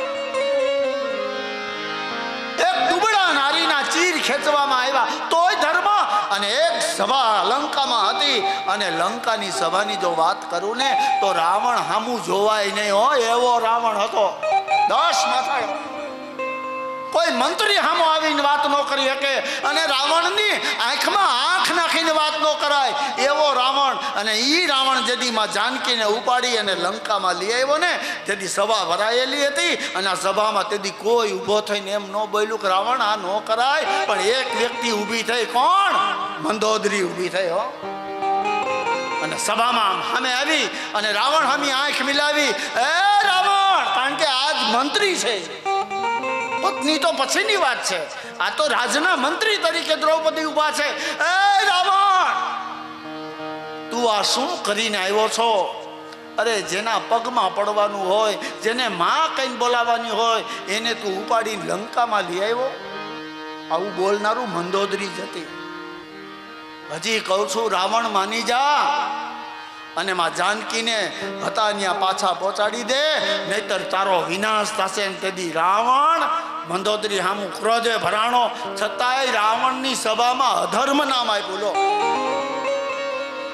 એક દુબળા નારીના ચીર ખેંચવામાં આવ્યા તોય ધર્મ. અને એક સભા લંકામાં હતી, અને લંકાની સભાની જો વાત કરું ને તો રાવણ હામું જોવાય નહીં હોય એવો રાવણ હતો. 10 માથાળો. કોઈ મંત્રી હામો આવીને વાત ન કરી શકે, અને રાવણની આંખમાં આંખ નાખીને વાત ન કરાય એવો રાવણ. અને ઈ રાવણ જેદી માં જાનકીને ઉપાડી અને લંકામાં લઈ આવ્યો ને, જેદી સભા ભરાયેલી હતી અને આ સભામાં તેદી કોઈ ઊભો થઈને એમ ન બોલ્યું કે રાવણ આ ન કરાય. પણ એક વ્યક્તિ ઊભી થઈ. કોણ? મંદોદરી ઊભી થઈ હો. અને સભામાં સામે આવી અને રાવણ સામે આંખ મિલાવી. એ રાવણ, કારણ કે આજ મંત્રી છે, પત્ની તો પછીની વાત છે, આ તો રાજના મંત્રી તરીકે દ્રૌપદી ઉભા છે. એ રાવણ, તું આ શું કરીને આવ્યો છો? અરે જેના પગમાં પડવાનું હોય, જેને માં કઈ બોલાવવાની હોય એને તું ઉપાડીને લંકામાં લઈ આવ્યો? આવું બોલનારું મંદોદરી જ હતી. હજી કહું છું, રાવણ માની જા અને માં જાનકીને હતા ત્યાં પાછા પહોંચાડી દે, નહીતર તારો વિનાશ થશે. તેથી રાવણ મંદોદરી સામું ક્રોધે ભરાણો, છતાંય રાવણની સભામાં અધર્મ નામ આપ્યું. લો.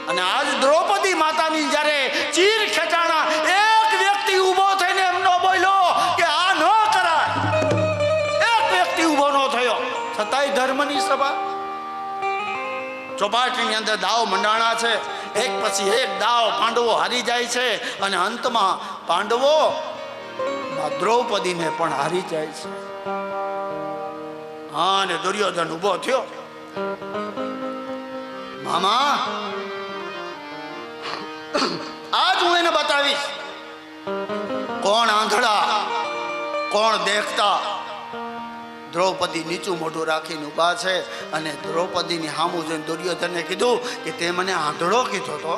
અને આજ દ્રૌપદી માતાની જ્યારે ચીર ખેંચાણા, એક વ્યક્તિ ઊભો થઈને એમ ન બોલ્યો કે આ ન કરાય. એક વ્યક્તિ ઊભો ન થયો, છતાંય ધર્મની સભા. ચોપાટની અંદર દાવ મંડાણા છે. એક પછી એક દાવ પાંડવો હારી જાય છે, અને અંતમાં પાંડવો દ્રૌપદીને પણ હારી જાય છે. હા, અને દુર્યોધન ઉભો થયો. મામા, આજ હું એને બતાવીશ કોણ આંધળા, કોણ દેખતા. દ્રૌપદી નીચું મોઢું રાખીને ઉભા છે, અને દ્રૌપદીની સામું જોઈને દુર્યોધને કીધું કે તે મને આંધળો કીધો તો,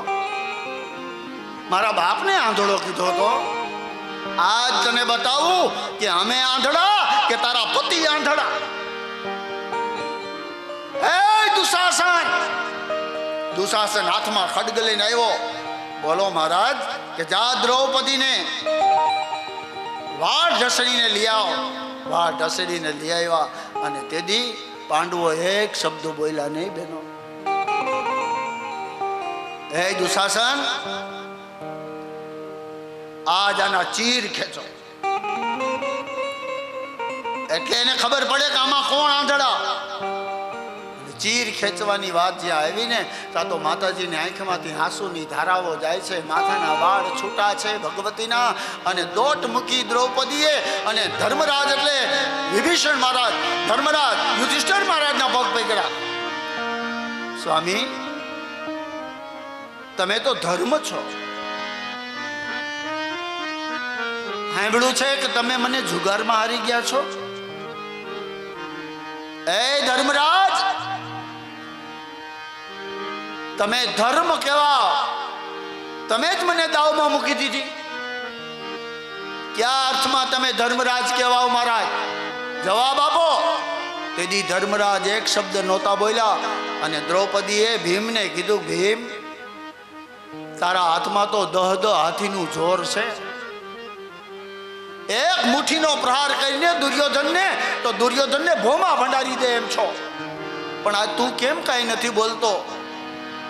મારા બાપને આંધળો કીધો તો. આજ તને બતાવું કે અમે આંધળા કે તારા પતિ આંધળા. એ દુશાસન! દુશાસન હાથમાં ખડગ લઈને આવ્યો. બોલો મહારાજ કે જા દ્રૌપદીને વાળ ઢસડીને લઈ આવો. વાળ ઢસડીને લઈ આવ્યા, અને તેથી પાંડવો એક શબ્દ બોલ્યા નહીં. બેનો, હે દુશાસન, આજ આના ચીર ખેંચો, એટલે એને ખબર પડે કે આમાં કોણ આંધળા. ચીર ખેંચવાની વાત જ્યાં આવી ને, ત્યાં તો માતાજીની આંખમાંથી આંસુની ધારાઓ જાય છે. માથાના વાળ છૂટા છે ભગવતીના. અને દોટ મૂકી દ્રૌપદીએ, અને ધર્મરાજ એટલે વિભીષણ મહારાજ, ધર્મરાજ યુધિષ્ઠિર મહારાજના પગ પકડ્યા. સ્વામી, તમે તો ધર્મ છો. સાંભળ્યું છે કે તમે મને જુગારમાં હારી ગયા છો. એ ધર્મરાજ, તમે ધર્મ કેવા? તમે જ મને દાવમાં મૂકી દીધી. ક્યાં અર્થમાં તમે ધર્મરાજ કહેવાઓ મહારાજ? જવાબ આપો. તેથી ધર્મરાજ એક શબ્દ નહોતા બોલ્યા અને દ્રૌપદીએ ભીમને કીધું, ભીમ, તારા હાથમાં તો દહ હાથીનું જોર છે. એક મુઠ્ઠીનો પ્રહાર કરીને દુર્યોધનને તો દુર્યોધનને ભોમાં ભંડારી દે એમ છો, પણ આ તું કેમ કાંઈ નથી બોલતો?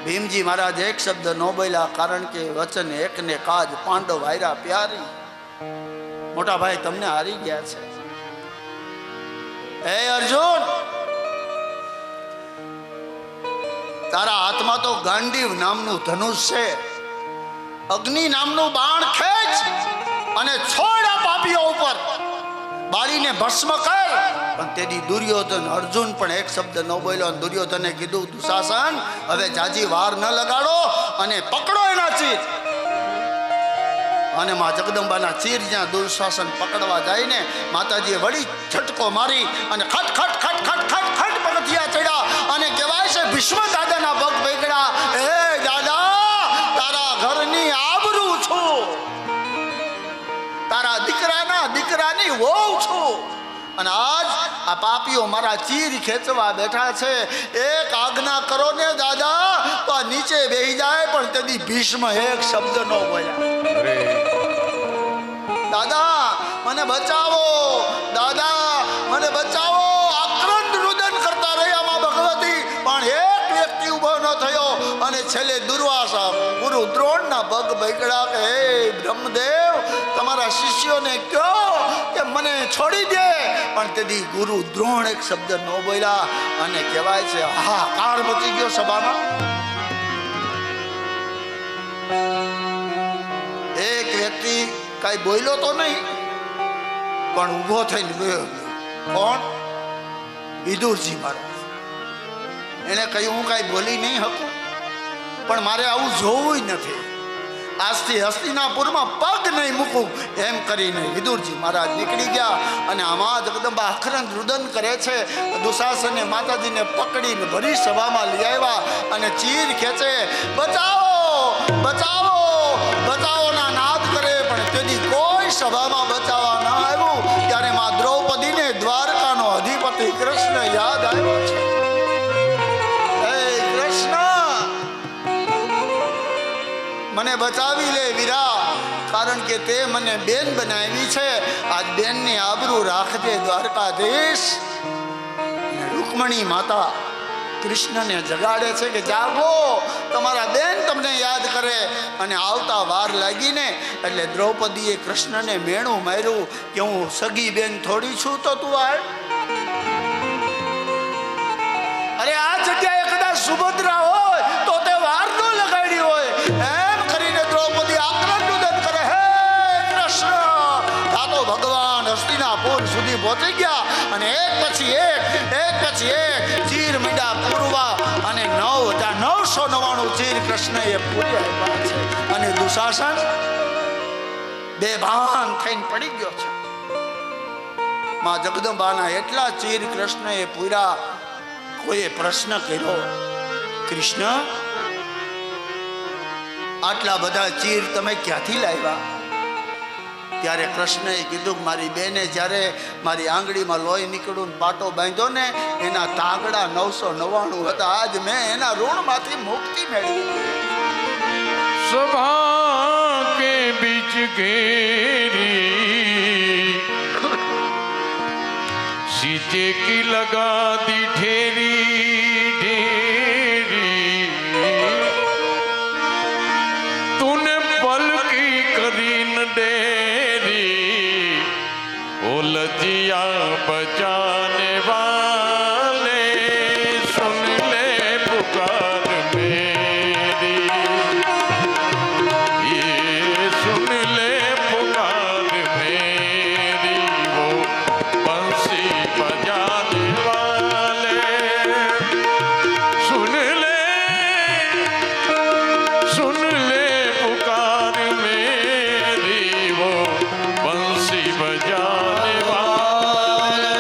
ભીમજી મહારાજ એક શબ્દ ન બોલ્યા, કારણ કે વચન એકને કાજ પાંડવ હાર્યા પ્યારી. મોટા ભાઈ તમને હારી ગયા છે. હે અર્જુન, તારા હાથમાં તો ગાંડીવ નામનું ધનુષ છે. અગ્નિ નામનું બાણ ખેંચ અને છોડ આ પાપીઓ ઉપર, બાળીને ભસ્મ કર. પણ તેથી દુર્યોધન અર્જુન પણ એક શબ્દ ન બોલ્યો. દુર્યોધને કીધું, દુશાસન, હવે જાજી વાર ન લગાડો અને પકડો એના ચીર. અને માં જગદંબાના ચીર જ્યાં દુશાસન પકડવા જાય ને, માતાજીએ વળી છટકો મારી અને ખટ ખટ ખટ ખટ ખટ ખટ પગથિયા ચડ્યા અને કહેવાય છે ભીષ્મ દાદાના પગ પકડ્યા. હે દાદા, તારા ઘરની આબરૂ છું, તારા દીકરાની વહુ છું, અને આજ આ પાપીઓ મારા ચીર ખેંચવા બેઠા છે. એક આજ્ઞા કરો ને દાદા, તો આ નીચે બેહી જાય. પણ તેથી ભીષ્મ એક શબ્દ ન બોલ્યા. દાદા મને બચાવો, દાદા મને બચાવો. આક્રંદ રુદન કરતા રહ્યા માં ભગવતી, પણ એક વ્યક્તિ ઉભો ન થયો. અને છેલ્લે દુર્વાસા ગુરુ દ્રોણના પગ પકડ્યા કે હે બ્રહ્મદેવ, તમારા શિષ્યોને કહો કે મને છોડી દે. પણ તેથી ગુરુ દ્રોણ એક શબ્દ ન બોલ્યા અને કહેવાય છે હાહાકાર મચી ગયો સભામાં. એક વ્યક્તિ કઈ બોલ્યો તો નહીં, પણ ઊભો થઈને ગયો. કોણ? વિદુરજી મહારાજ. એને કહ્યું, હું કઈ બોલી નહીં શકું, પણ મારે આવું જોવું નથી. આજથી હસ્તિનાપુરમાં પગ નહીં મૂકું એમ કરીને વિદુરજી મહારાજ નીકળી ગયા. અને આમાં જગદંબા આક્રંદ રુદન કરે છે. દુશાસને માતાજીને પકડીને ભરી સભામાં લઈ આવ્યા અને ચીર ખેંચે, બચાવો બચાવો બચાવોના નાદ કરે. પણ તેની કોઈ સભામાં બચાવવા ન આવ્યું. ત્યારે માં દ્રૌપદીને દ્વારકાનો અધિપતિ કૃષ્ણ યાદ આવ્યો છે. હે કૃષ્ણ, મને બચાવી લે વીરા, કારણ કે તે મને બેન બનાવી છે. આજ બેનની આબરૂ રાખજે દ્વારકાધીશ. રૂકમણી માતા કૃષ્ણને જગાડે છે કે જાગો, તમારા બેન તમને યાદ કરે. અને આવતા વાર લાગીને એટલે દ્રૌપદીએ કૃષ્ણને મેણું માર્યું કે હું સગી બેન થોડી છું તો તું આવ. અરે આ જગ્યાએ કદાચ સુભદ્રા હોય તો તે વાર ન લગાડી હોય. એમ કરીને દ્રૌપદી આક્રંદન કરે. હે કૃષ્ણ, આ તો ભગવાન હસ્તિનાપુર સુધી પહોંચી ગયા અને એક પછી એક ચીર મીડા પૂરવા અને 9,999 ચીર કૃષ્ણએ પૂરી આપ્યા છે. અને દુશાસન બેભાન થઈને પડી ગયો છે. માં જગદંબાના એટલા ચીર કૃષ્ણએ પૂર્યા. કોઈએ પ્રશ્ન કર્યો, કૃષ્ણ, આટલા બધા ચીર તમે ક્યાંથી લાવ્યા? ત્યારે કૃષ્ણએ કીધું, મારી બેને જ્યારે મારી આંગળીમાં લોહી નીકળ્યું પાટો બાંધ્યો ને, એના તાગડા 999 હતા. આજ મેં એના ઋણમાંથી મુક્તિ મેળવી. सभा के बीच घेरी सीते की लगा दी ढेरी ढेरी तूने पल की करी न डेरी ओ लजिया बचाने वाले सुन ले पुकार मेरी सुन ले पुकार मेरी वो बंसी बजाने वाले सुन ले पुकार मेरी वो बंसी बजाने वाले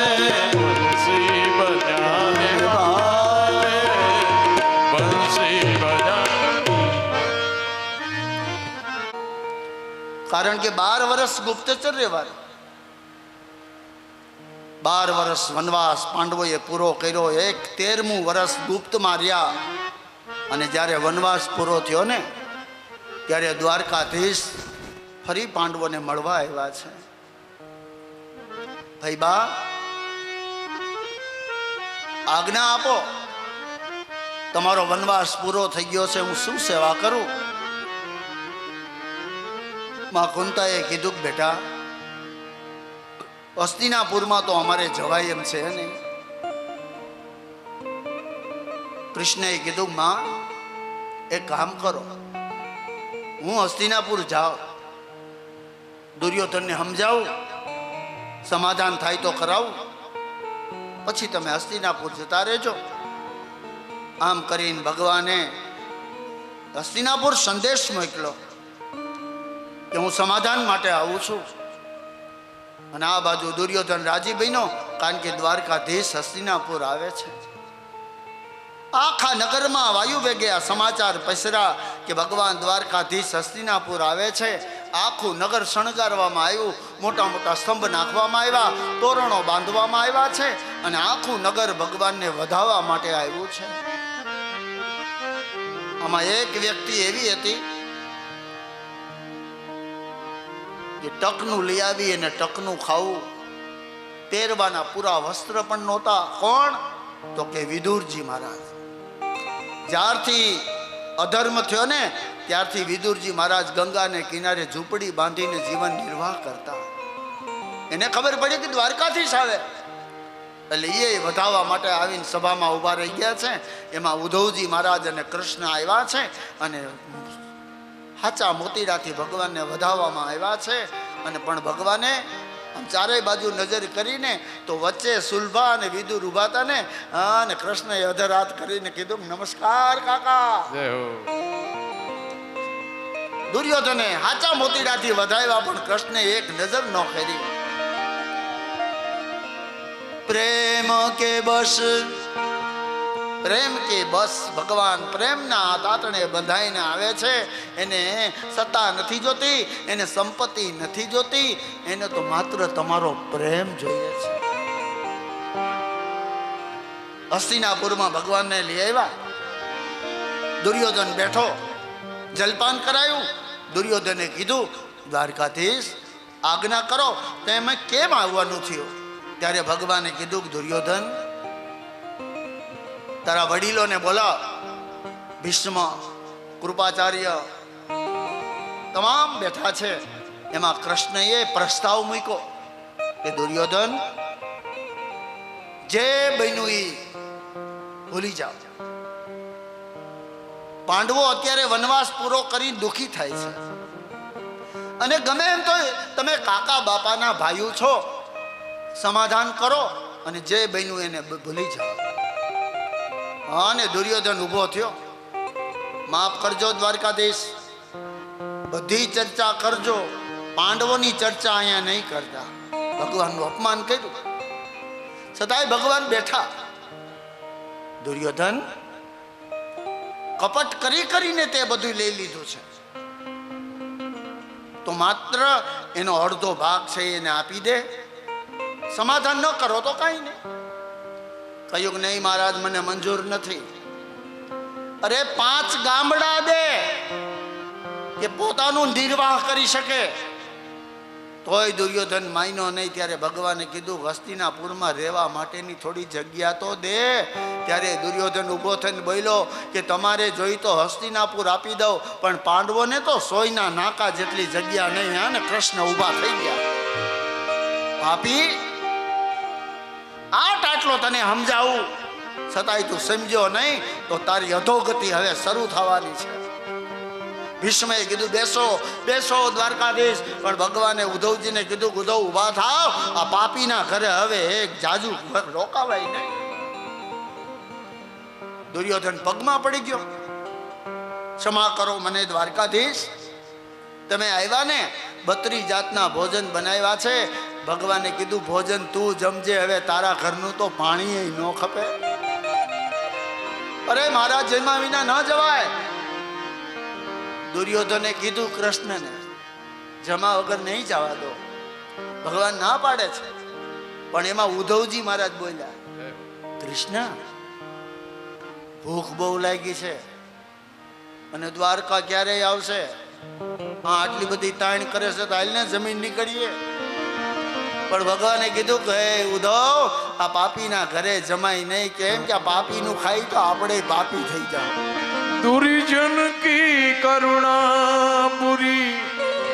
કારણ કે 12 વર્ષ ગુપ્તચર રહેવાનું, 12 વર્ષ વનવાસ પાંડવોએ પૂરો કર્યો. 13મું વર્ષ ગુપ્તમાં રહ્યા અને જ્યારે વનવાસ પૂરો થયો ને ત્યારે દ્વારકાધીશ ફરી પાંડવોને મળવા આવ્યા છે. ભાઈ બા, આજ્ઞા આપો, તમારો વનવાસ પૂરો થઈ ગયો છે, હું શું સેવા કરું? માં કુંતાએ કીધું કે બેટા, હસ્તિનાપુરમાં તો અમારે જવાય એમ છે નહીં. કૃષ્ણએ કીધું માં, એક કામ કરો, હું હસ્તિનાપુર જાઉં, દુર્યોધનને સમજાવું, સમાધાન થાય તો કરાવું, પછી તમે હસ્તિનાપુર જતા રહેજો. આમ કરીને ભગવાને હસ્તિનાપુર સંદેશ મોકલ્યો કે હું સમાધાન માટે આવું છું. અને આ બાજુ દુર્યોધન રાજી બન્યો, કારણ કે દ્વારકાધીશ હસ્તિનાપુર આવે છે. આખા નગરમાં વાયુ વેગે આ સમાચાર પસર્યા કે ભગવાન દ્વારકાધીશ હસ્તિનાપુર આવે છે. આખું નગર શણગારવામાં આવ્યું, મોટા મોટા સ્તંભ નાખવામાં આવ્યા, તોરણો બાંધવામાં આવ્યા છે અને આખું નગર ભગવાનને વધાવવા માટે આવ્યું છે. આમાં એક વ્યક્તિ એવી હતી કે ટકનું લઈ આવી અને ટકનું ખાવું, પહેરવાના પૂરા વસ્ત્ર પણ નહોતા. કોણ? તો કે વિદુરજી મહારાજ. જ્યારથી અધર્મ થયો ને ત્યારથી વિદુરજી મહારાજ ગંગાને કિનારે ઝૂંપડી બાંધીને જીવન નિર્વાહ કરતા. એને ખબર પડી કે દ્વારકાધીશ આવે એટલે એ વધાવવા માટે આવીને સભામાં ઊભા રહી ગયા છે. એમાં ઉદ્ધવજી મહારાજ અને કૃષ્ણ આવ્યા છે અને હાચા મોતીડાથી ભગવાનને વધાવવામાં આવ્યા છે. અને પણ ભગવાને ચારેય બાજુ નજર કરીને તો વચ્ચે સુલભા અને વિદુર ઉભા હતા ને, અને કૃષ્ણએ અધર હાથ કરીને કીધું, નમસ્કાર કાકા. જય હો. દુર્યોધને હાચા મોતીડાથી વધાવ્યા પણ કૃષ્ણે એક નજર ન કરી. પ્રેમ કે બસ, પ્રેમ કે બસ. ભગવાન પ્રેમના તાતણે બંધાઈને આવે છે. એને સત્તા નથી જોતી, એને સંપત્તિ નથી જોતી, એને તો માત્ર તમારો પ્રેમ જોઈએ છે. હસ્તિનાપુરમાં ભગવાનને લઈ આવ્યા. દુર્યોધન બેઠો, જલપાન કરાયું. દુર્યોધને કીધું, દ્વારકાધીશ આજ્ઞા કરો, તેમાં કેમ આવવાનું થયું? ત્યારે ભગવાને કીધું કે દુર્યોધન, તારા વડીલોને બોલા, ભીષ્મ, કૃપાચાર્ય તમામ બેઠા છે. એમાં કૃષ્ણએ પ્રસ્તાવ મૂક્યો કે દુર્યોધન, જે બન્યું એ ભૂલી જાઓ. પાંડવો અત્યારે વનવાસ પૂરો કરી દુઃખી થાય છે અને ગમે એમ તો તમે કાકા બાપાના ભાઈઓ છો, સમાધાન કરો અને જે બન્યું એને ભૂલી જાઓ. અને દુર્યોધન ઊભો થયો, માફ કરજો દ્વારકાધીશ, બધી ચર્ચા કરજો, પાંડવોની ચર્ચા અહીંયા નહીં કરતા. ભગવાનનું અપમાન કર્યું છતાંય ભગવાન બેઠા. દુર્યોધન, કપટ કરી કરીને તે બધું લઈ લીધું છે, તો માત્ર એનો અડધો ભાગ છે એને આપી દે. સમાધાન ન કરો તો કઈ નહીં. કહ્યું કે નહીં મહારાજ, મને મંજૂર નથી. અરે 5 ગામડા દે કે પોતાનું નિર્વાહ કરી શકે. તોય દુર્યોધન માન્યો નહીં. ત્યારે ભગવાને કીધું, હસ્તિનાપુરમાં રહેવા માટેની થોડી જગ્યા તો દે. ત્યારે દુર્યોધન ઊભો થઈને બોલ્યો કે તમારે જોઈ તો હસ્તિનાપુર આપી દઉં, પણ પાંડવોને તો સોયના નાકા જેટલી જગ્યા નહીં. અને કૃષ્ણ ઊભા થઈ ગયા. પાપી, આટલો તને સમજાવું છતાંય તું સમજ્યો નહીં તો તારી અધોગતિ હવે શરૂ થવાની છે. ભીષ્મએ કીધું, બેસો બેસો દ્વારકાધીશ. પણ ભગવાને ઉદ્ધવજીને કીધું, ઉદ્ધવ ઊભા થાવ, આ પાપીના ઘરે હવે એક જાજુ રોકાવાય નહીં. દુર્યોધન પગમાં પડી ગયો, ક્ષમા કરો મને દ્વારકાધીશ, તમે આવ્યા ને 32 જાતના ભોજન બનાવ્યા છે. ભગવાને કીધું, ભોજન તું જમજે, હવે તારા ઘરનું તો પાણી ન ખપે. અરે મહારાજ, જમ્યા વિના ન જવાય. દુર્યોધને કીધું કૃષ્ણને, જમા વગર નહીં જવા દો. ભગવાન ના પાડે છે. પણ એમાં ઉદ્ધવજી મહારાજ બોલ્યા, કૃષ્ણ ભૂખ બહુ લાગી છે અને દ્વારકા ક્યારેય આવશે? આટલી બધી તાણ કરે છે તો હાલને જમીન નીકળીએ. પણ ભગવાને કીધું કે હે ઉદ્ધવ, આ પાપીના ઘરે જમાય નહીં. કેમ કે આ પાપીનું ખાઈ તો આપણે પાપી થઈ જાવ. દુર્જન કી કરુણા પૂરી.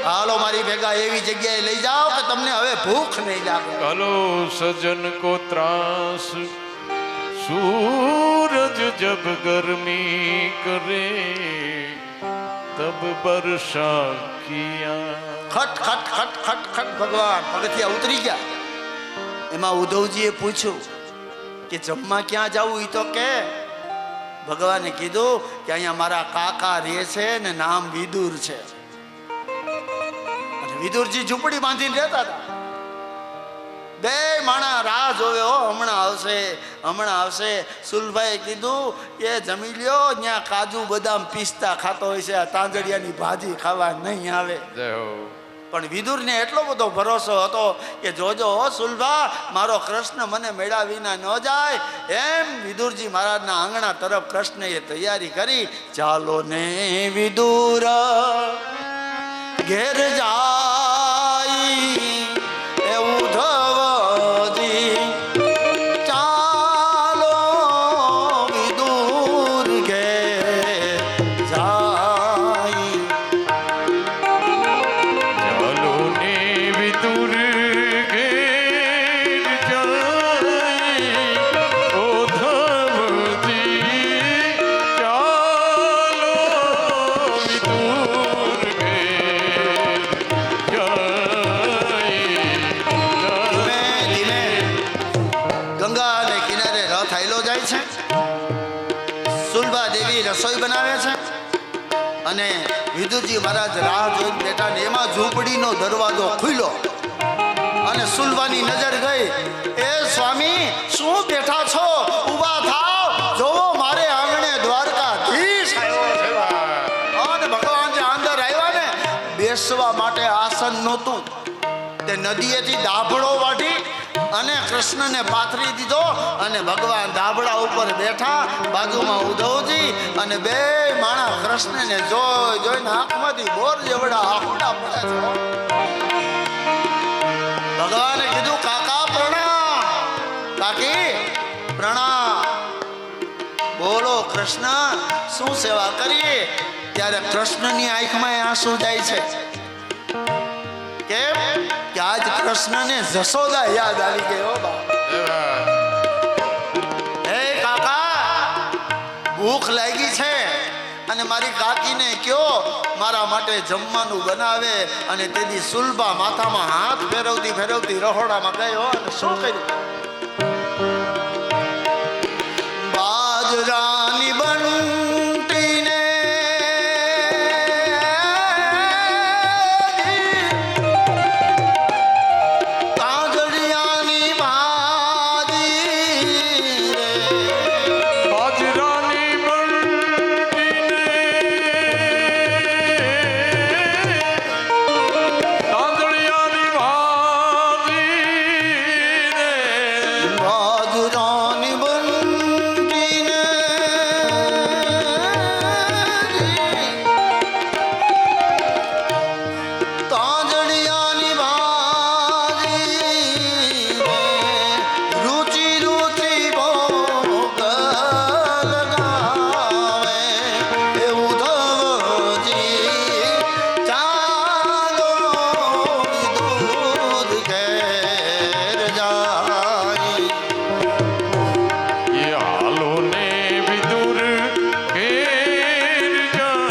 હાલો મારી ભેગા એવી જગ્યાએ લઈ જાઓ કે તમને હવે ભૂખ નહીં લાગે. કલો સજન કો ત્રાસ, सूरज जब गर्मी करे तब वर्षा किया. ખટ ખટ ખટ ખટ ખટ ભગવાન પગથિયા ઉતરી ગયા. એમાં ઉદ્ધવજીએ પૂછ્યું કે જમવા ક્યાં જવું? એ તો કે ભગવાને કીધું કે અહીંયા મારા કાકા રહે છે ને નામ વિદુર છે. અને વિદુરજી ઝૂંપડી બાંધીને રહેતા હતા. બે માણા રાહ જોવે, હો હમણાં આવશે હમણાં આવશે. સુલભાઈ કીધું એ જમી લ્યો, ત્યાં કાજુ બદામ પિસ્તા ખાતો હોય છે, આ તાંજડિયાની ભાજી ખાવા નહીં આવે. પણ વિદુરને એટલો બધો ભરોસો હતો કે જોજો હો સુલભા, મારો કૃષ્ણ મને મેળા વિના ન જાય. એમ વિદુરજી મહારાજના આંગણા તરફ કૃષ્ણએ તૈયારી કરી. ચાલો ને વિદુર ઘેર જાય એવું ધવજી, ચાલો વિદુર ઘેર જાય. ચાલો ને વિદુર ઘેર જાય, ઓ ધવજી, ચાલો વિદુર ઘેર જાય. ધીમે ગંગા અને કિનારે રથ હાલ્યો જાય છે. સુલભા દેવી રસોઈ બનાવે છે અને વિદુરજી મહારાજ રાહ જોઈને બેઠા ને એમાં ઝૂંપડીનો દરવાજો ખુલ્યો અને સુલભાની નજર ગઈ. એ સ્વામી, શું બેઠા છો? ઊભા થાવ, જોવો મારે આંગણે દ્વારકાધીશ આવ્યો છે. અને ભગવાન જે અંદર આવ્યા ને, બેસવા માટે આસન નહોતું. તે નદીએથી દાભડો વાઢી અને કૃષ્ણને પાથરી દીધો અને ભગવાન દાભડા ઉપર બેઠા. બાજુમાં ઉદ્ધવજી અને બે માણા કૃષ્ણને જોઈ જોઈને આંખમાંથી બોર જેવડા આંખડા પડે છે. ભગવાને કીધું, કાકા પ્રણામ. કાકી પ્રણામ. બોલો કૃષ્ણ, શું સેવા કરીએ? ત્યારે કૃષ્ણની આંખમાં આંસુ જાય છે. કેમ કે આજ કૃષ્ણને જશોદા યાદ આવી ગઈ. હો બા, હે કાકા, ભૂખ લાગી છે અને મારી કાકીને કયો મારા માટે જમવાનું બનાવે. અને તેથી સુલભા માથામાં હાથ ફેરવતી ફેરવતી રહોડામાં ગયો અને શું કર્યું? બાજરાની બંટીને તાંજડિયાની ભાજી રે, બાજરાની તાંદળિયાની ભાજી રે, બાજરાની બંટીને તાંજડિયાની ભાજી રે, રુચિ રુચિ ભોગ લગાવે એવું ધવજી, ચાલો વિદુર ઘેર જાય. એ હાલો ને વિદુર ઘેર જાય,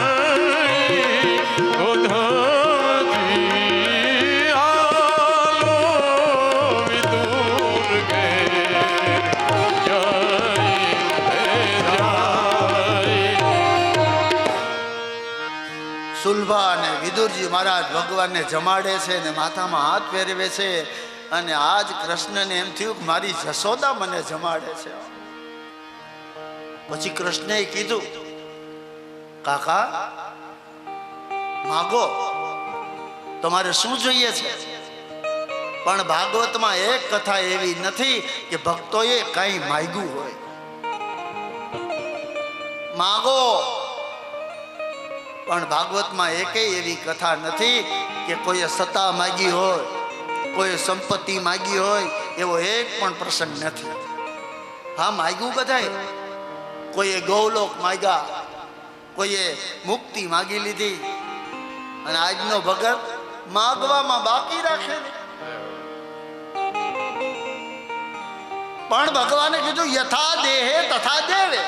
ઓ ધવજી, હાલો વિદુર ઘેર જાય. સુલભા અને વિદુરજી મહારાજ ભગવાનને જમાડે છે ને માથામાં હાથ ફેરવે છે. અને આજ કૃષ્ણને એમ થયું કે મારી જશોદા મને જમાડે છે. પછી કૃષ્ણએ કીધું, કાકા માગો. તમારે શું જોઈએ છે? પણ ભાગવતમાં એક કથા એવી નથી કે ભક્તોએ કંઈ માંગ્યું હોય. માગો, પણ ભાગવતમાં એકેય એવી કથા નથી કે કોઈએ સત્તા માગી હોય, કોઈ સંપત્તિ માગી હોય, એવો એક પણ પ્રસંગ નથી. હા, માગ્યું બધાય. કોઈએ ગૌલોક માગ્યા, કોઈએ મુક્તિ માગી લીધી, અને આજનો ભગત માગવામાં બાકી રાખે. પણ ભગવાને કીધું યથા દેહે તથા દેવે.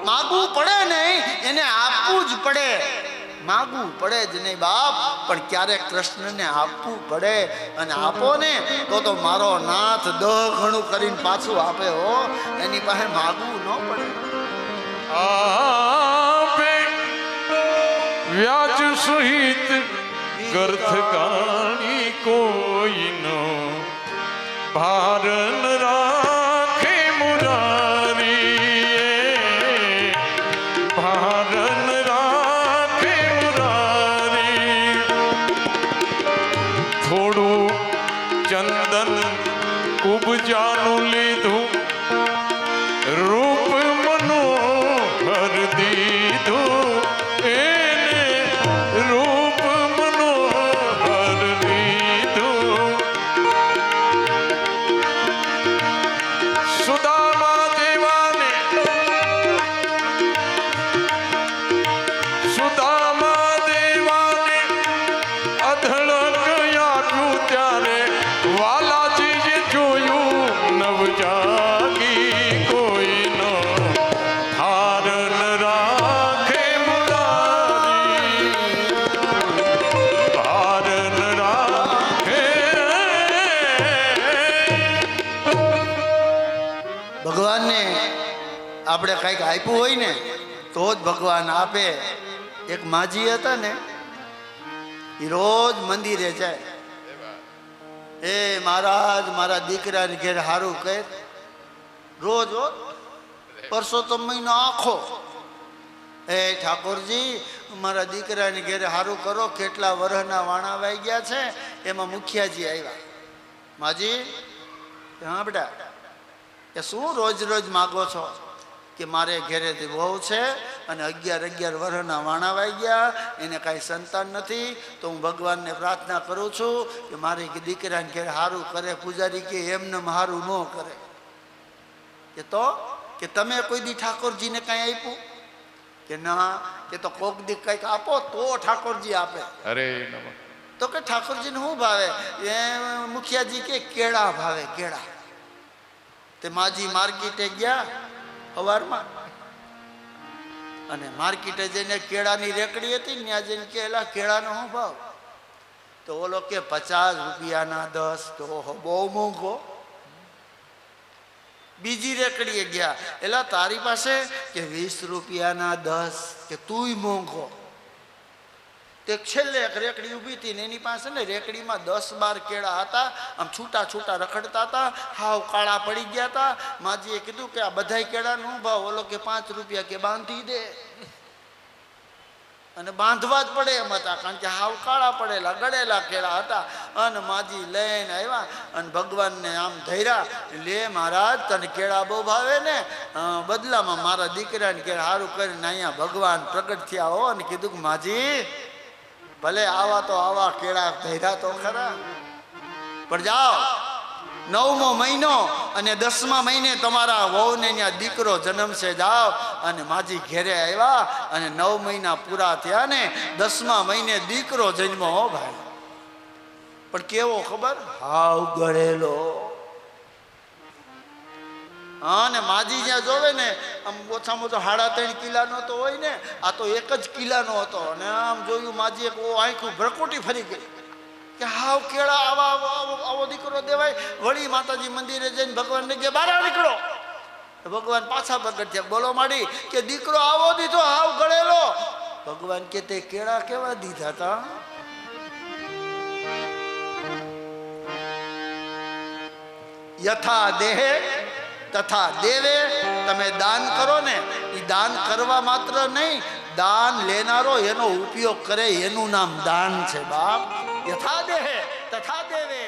માગવું પડે નહીં, એને આપવું જ પડે. માગવું પડે જ નહીં બાપ, પણ ક્યારેક કૃષ્ણને આપવું પડે. અને આપો ને તો મારો નાથ 10 ગણું કરીને પાછું આપે હો. એની પાસે માગવું ન પડે. આપે વ્યાજ સહિત ગર્થ કાણી કોઈનો ભાર ન રાખે મુરારી, ભાર ન રાખે મુરારી. થોડું ચંદન કુબજાનું લીધું, રૂપ મનોહર દીધું, એને રૂપ મનોહર દીધું. સુદામા દેવાને, સુદામા દેવાને અધળક આપ્યું ત્યારે વાલાજીએ જોયું નવ જાગી કોઈનો હાર ન રાખે મુરારી, હાર ન રાખે. ભગવાનને આપણે કંઈક આપ્યું હોય ને તો જ ભગવાન આપે. એક માજી હતા ને, એ રોજ મંદિરે જાય. એ મહારાજ, મારા દીકરાને ઘેર હારું કર. રોજ પરસોત્તમ મહિનો આખો, એ ઠાકોરજી મારા દીકરાને ઘેર હારું કરો, કેટલા વરહના વાણા વાઈ ગયા છે. એમાં મુખિયાજી આવ્યા. માજી, હા બેટા, કે શું રોજ રોજ માગો છો? કે મારે ઘેરેથી બહુ છે અને 11 વર્ષના વાણા વાઈ ગયા, એને કાંઈ સંતાન નથી, તો હું ભગવાનને પ્રાર્થના કરું છું કે મારી દીકરાને ઘેર સારું કરે. પૂજારી કે એમને સારું ન કરે. કે તો કે તમે કોઈ દી ઠાકોરજીને કાંઈ આપ્યું? કે ના. કે તો કોક દી કંઈક આપો તો ઠાકોરજી આપે. અરે નમઃ. તો કે ઠાકોરજીને શું ભાવે? એ મુખિયાજી કે કેળા ભાવે, કેળા. તે માજી માર્કેટે ગયા સવારમાં, અને માર્કેટે જઈને કેળાની રેકડી હતી ને, ત્યાં જઈને કે એલા કેળાનો શું ભાવ? તો ઓલો કે 50 રૂપિયાના 10. તો બહુ મોંઘો. બીજી રેકડીએ ગયા, એલા તારી પાસે? કે 20 રૂપિયાના 10. કે તુંય મોંઘો. તે છેલ્લે એક રેકડી ઊભી હતી ને, એની પાસે ને રેકડીમાં 10-12 કેળા હતા. આમ છૂટા છૂટા રખડતા હતા, હાવ કાળા પડી ગયા હતા. માજીએ કીધું કે આ બધાય કેળાનો શું ભાવ? ઓલો કે 5 રૂપિયા. કે બાંધી દે. અને બાંધવા જ પડે એમ હતા, કારણ કે હાવ કાળા પડેલા ગળેલા કેળા હતા. અને માજી લઈને આવ્યા અને ભગવાનને આમ ધર્યા. લે મહારાજ, તને કેળા બહુ ભાવે ને, બદલામાં મારા દીકરાને કે સારું કરીને અહીંયા ભગવાન પ્રગટ થયા હો. અને કીધું કે માજી, ભલે આવા તો આવા કેળા ધર્યા તો ખરા, પણ જાઓ 9મો મહિનો અને 10મા મહિને તમારા વહુને ત્યાં દીકરો જન્મશે. જાઓ. અને માજી ઘેરે આવ્યા અને 9 મહિના પૂરા થયા ને 10મા મહિને દીકરો જન્મો. હો ભાઈ, પણ કેવો ખબર? હાવ ગળેલો. હા, ને માજી જ્યાં જોવે ને, આમ ઓછામાં ઓછો 3.5 કિલાનો તો હોય ને, આ તો 1 જ કિલાનો હતો. અને આમ જોયું માજી, એક આંખું ભરકુટી ફરી ગઈ કે હાવ કેળા આવો દીકરો દેવાય. વળી માતાજી મંદિરે જઈને ભગવાનને કે બહાર નીકળો. ભગવાન પાછા પ્રગટ થયા. બોલો માડી, કે દીકરો આવો દીધો, હાવ ગળેલો. ભગવાન કે તે કેળા કેવા દીધા હતા? યથા દેહે તથા દેવે. તમે દાન કરો ને, એ દાન કરવા માત્ર નહીં, દાન લેનારો એનો ઉપયોગ કરે એનું નામ દાન છે બાપ. યથા દેહે તથા દેવે